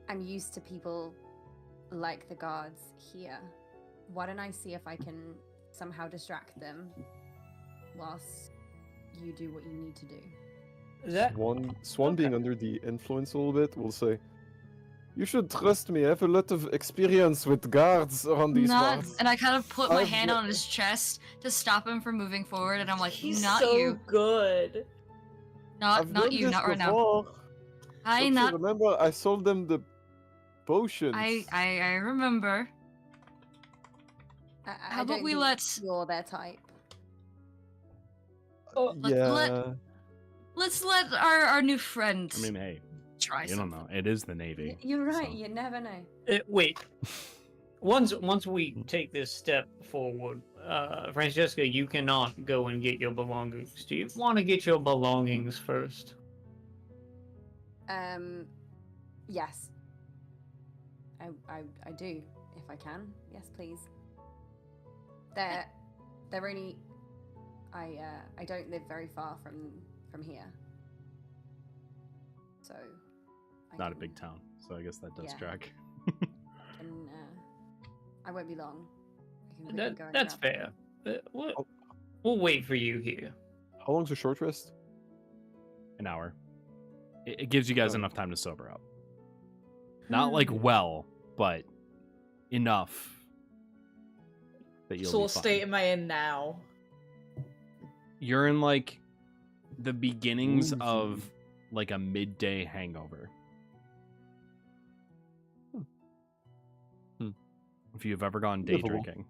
"I'm used to people like the guards here. Why don't I see if I can somehow distract them whilst you do what you need to do?" That Swan being under the influence a little bit, will say, "You should trust me. I have a lot of experience with guards around these parts." And I kind of put my I've hand ne- on his chest to stop him from moving forward, and I'm like, He's not so you, good. I've not done you, this not right now. before. I Don't you not. remember? I sold them the potions. I remember. I How about don't we think let- you're their type. Oh, Yeah. Let's let our new friend I mean, hey, try you don't something. know. It is the Navy. You're right. so- You never know. wait. Once we take this step forward, Francesca, you cannot go and get your belongings. Do you want to get your belongings first? Yes. I do, if I can. Yes, please. They're only. I don't live very far from here. So. Not a big town, so I guess that does Yeah. track. I won't be long. I can quickly go and That's grab fair. them. We'll wait for you here. How long's a short rest? An hour. It gives you guys Oh. enough time to sober up. Not like well, but enough that you'll so be what fine. state am I in now? You're in like the beginnings Woozy. of like a midday hangover. If you've ever gone day Livable. drinking.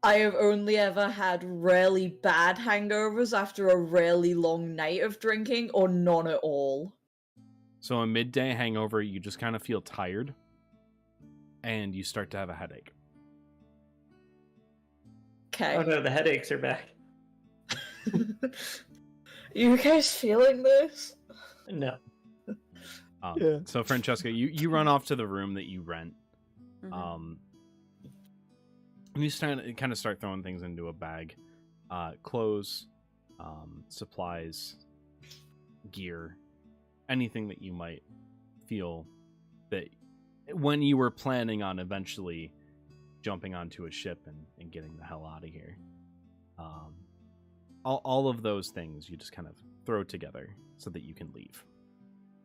I have only ever had really bad hangovers after a really long night of drinking, or none at all. So a midday hangover, you just kind of feel tired and you start to have a headache. Okay. Oh no, the headaches are back. You guys feeling this? No. Yeah. So Francesca, you run off to the room that you rent. Mhm. And you kind of start throwing things into a bag. Clothes, supplies, gear, anything that you might feel that when you were planning on eventually jumping onto a ship and getting the hell out of here. All of those things you just kind of throw together so that you can leave.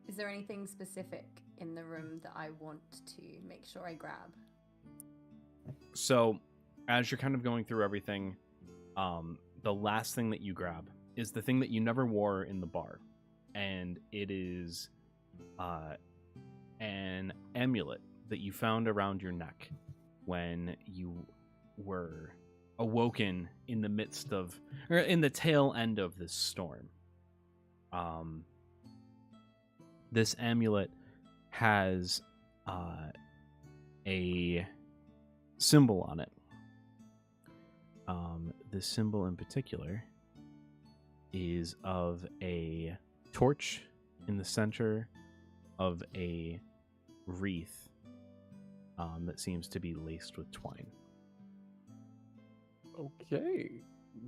Is there anything specific in the room that I want to make sure I grab? So, as you're kind of going through everything, the last thing that you grab is the thing that you never wore in the bar, and it is an amulet that you found around your neck when you were awoken in the midst of, or in the tail end of this storm. This amulet has a symbol on it. This symbol in particular is of a torch in the center of a wreath that seems to be laced with twine. Okay.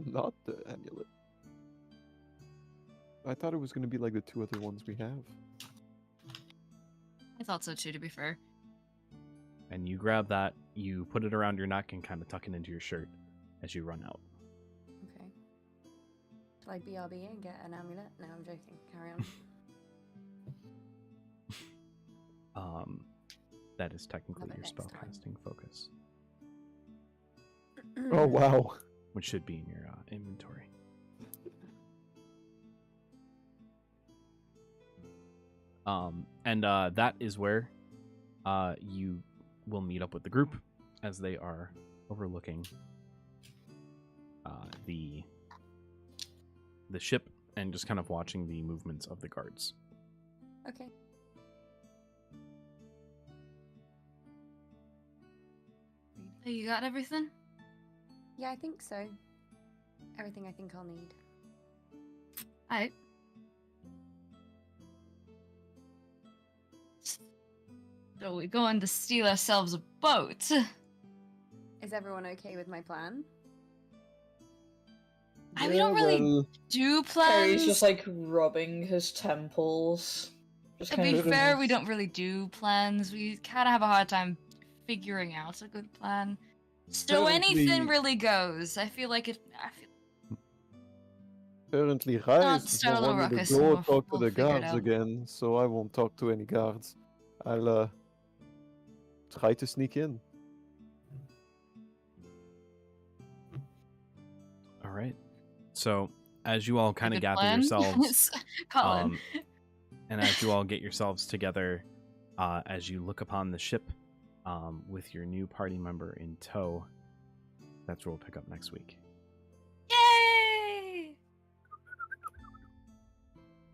Not the amulet. I thought it was going to be like the two other ones we have. I thought so too, to be fair. And you grab that, you put it around your neck and kind of tuck it into your shirt as you run out. Okay. Shall I BRB and get an amulet? No, I'm joking. Carry on. That is technically Love it your next time. spellcasting focus, Oh, wow. which should be in your inventory. And that is where you will meet up with the group as they are overlooking the ship and just kind of watching the movements of the guards. Okay. Oh, you got everything? Yeah, I think so. Everything I think I'll need. Alright. So we're going to steal ourselves a boat. Is everyone okay with my plan? We don't really well, do Harry's plans. just like rubbing his temples. Just To kind be of fair, we don't really do plans. We kind of have a hard time figuring out a good plan. So anything Apparently- really goes. I feel like it. apparently Not Rise does start a not little want me ruckus to and go we'll- talk to we'll the figure it guards out. again, so I won't talk to any guards. I'll try to sneak in. All right. So as you all kind of Good gather plan? yourselves, Colin. and as you all get yourselves together, as you look upon the ship, with your new party member in tow, that's where we'll pick up next week. Yay!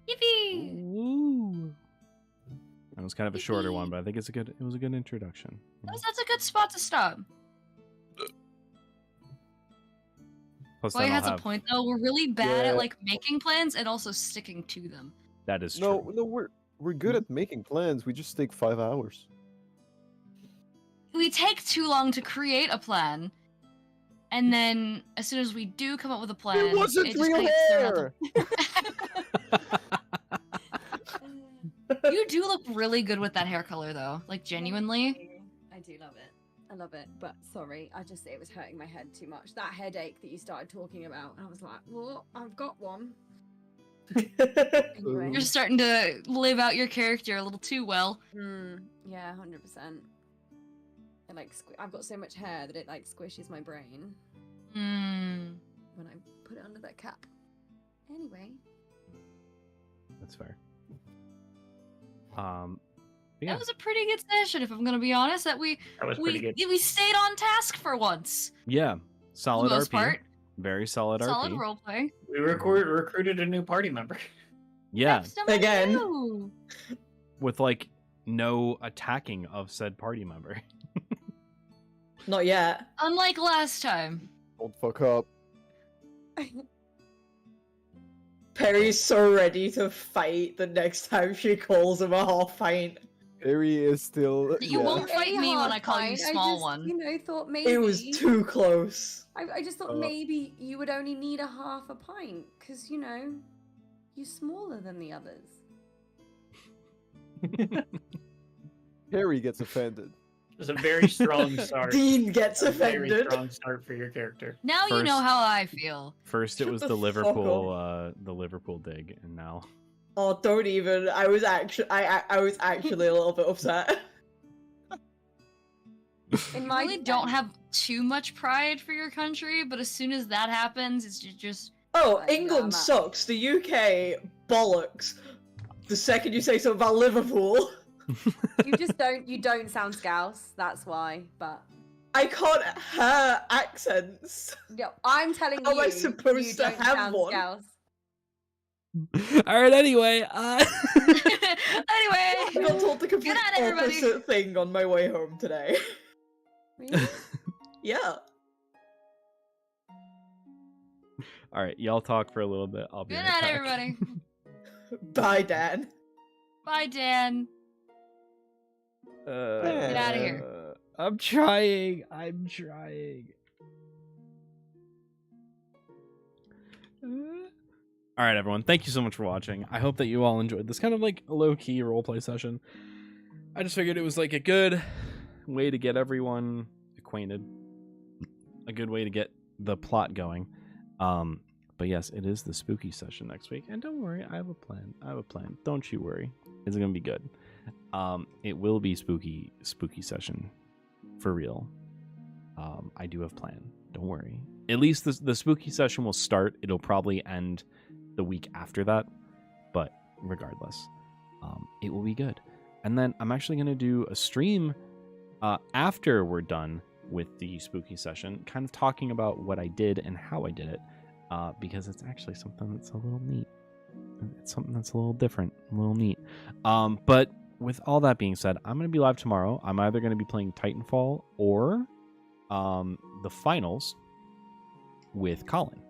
Yippee! Woo! That was kind of a shorter one, but I think it was a good introduction. That's a good spot to stop. Plus, Boy then I'll has a have- point though. We're really bad at Yeah. like making plans and also sticking to them. That is No, true. no, we're good at making plans. We just take 5 hours. We take too long to create a plan, and then as soon as we do come up with a plan, It wasn't just real gets thrown out hair. the- You do look really good with that hair color though, like genuinely. I do love it. I love it. But sorry, it was hurting my head too much. That headache that you started talking about, I was like, well, I've got one. Anyway. You're starting to live out your character a little too well. Yeah, 100%. And like, I've got so much hair that it like squishes my brain Hmm. when I put it under that cap. Anyway, That's fair. Yeah. That was a pretty good session, if I'm gonna be honest. That That was pretty good. we stayed on task for once. Yeah, For solid the most RP. part. Very solid Solid RP. roleplay. We recruited a new party member. Yeah, That's someone Again. new. with like no attacking of said party member. Not yet. Unlike last time. Don't fuck up. Perry's so ready to fight the next time she calls him a half pint. Harry is still. You yeah. won't fight me when I call you I small just, one. You know, thought maybe It was too close. I just thought maybe you would only need a half a pint because you know you're smaller than the others. Harry gets offended. It was a very strong start. Dean gets A very offended. strong start for your character. Now you know First- how I feel. First, it Shut was the the fuck Liverpool dig, and now Oh, don't even. I was actually a little bit upset. In I my really don't defense- have too much pride for your country, but as soon as that happens, it's just Oh, I know, England Matt. sucks. The UK bollocks. The second you say something about Liverpool, you don't sound Scouse. That's why. But I can't hear accents. yeah, I'm telling How you, am I supposed you to don't have sound one? Scouse. all right. Anyway, I anyway. got told the complete night, everybody. opposite thing on my way home today. Really? Yeah. all right. Y'all talk for a little bit. I'll be Good right night, back. everybody. Bye, Dan. Bye, Dan. Get outta here. I'm trying. All right, everyone. Thank you so much for watching. I hope that you all enjoyed this kind of like low-key roleplay session. I just figured it was like a good way to get everyone acquainted, a good way to get the plot going. But yes, it is the spooky session next week, and don't worry, I have a plan. Don't you worry. It's gonna be good. It will be spooky session for real. I do have a plan. Don't worry. At least the spooky session will start. It'll probably end the week after that, but regardless, it will be good. And then I'm actually going to do a stream after we're done with the spooky session, kind of talking about what I did and how I did it, because it's actually something that's a little neat. It's something that's a little different, a little neat. But with all that being said, I'm going to be live tomorrow. I'm either going to be playing Titanfall or the finals with Colin.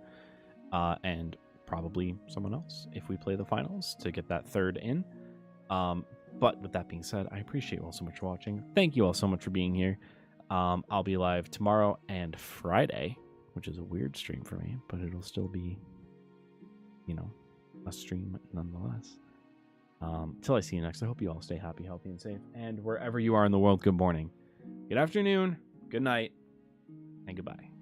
and probably someone else if we play the finals to get that third in. But with that being said, I appreciate you all so much for watching. Thank you all so much for being here. I'll be live tomorrow and Friday, which is a weird stream for me, but it'll still be, a stream nonetheless. Till I see you next, I hope you all stay happy, healthy, and safe. And wherever you are in the world, good morning, good afternoon, good night, and goodbye.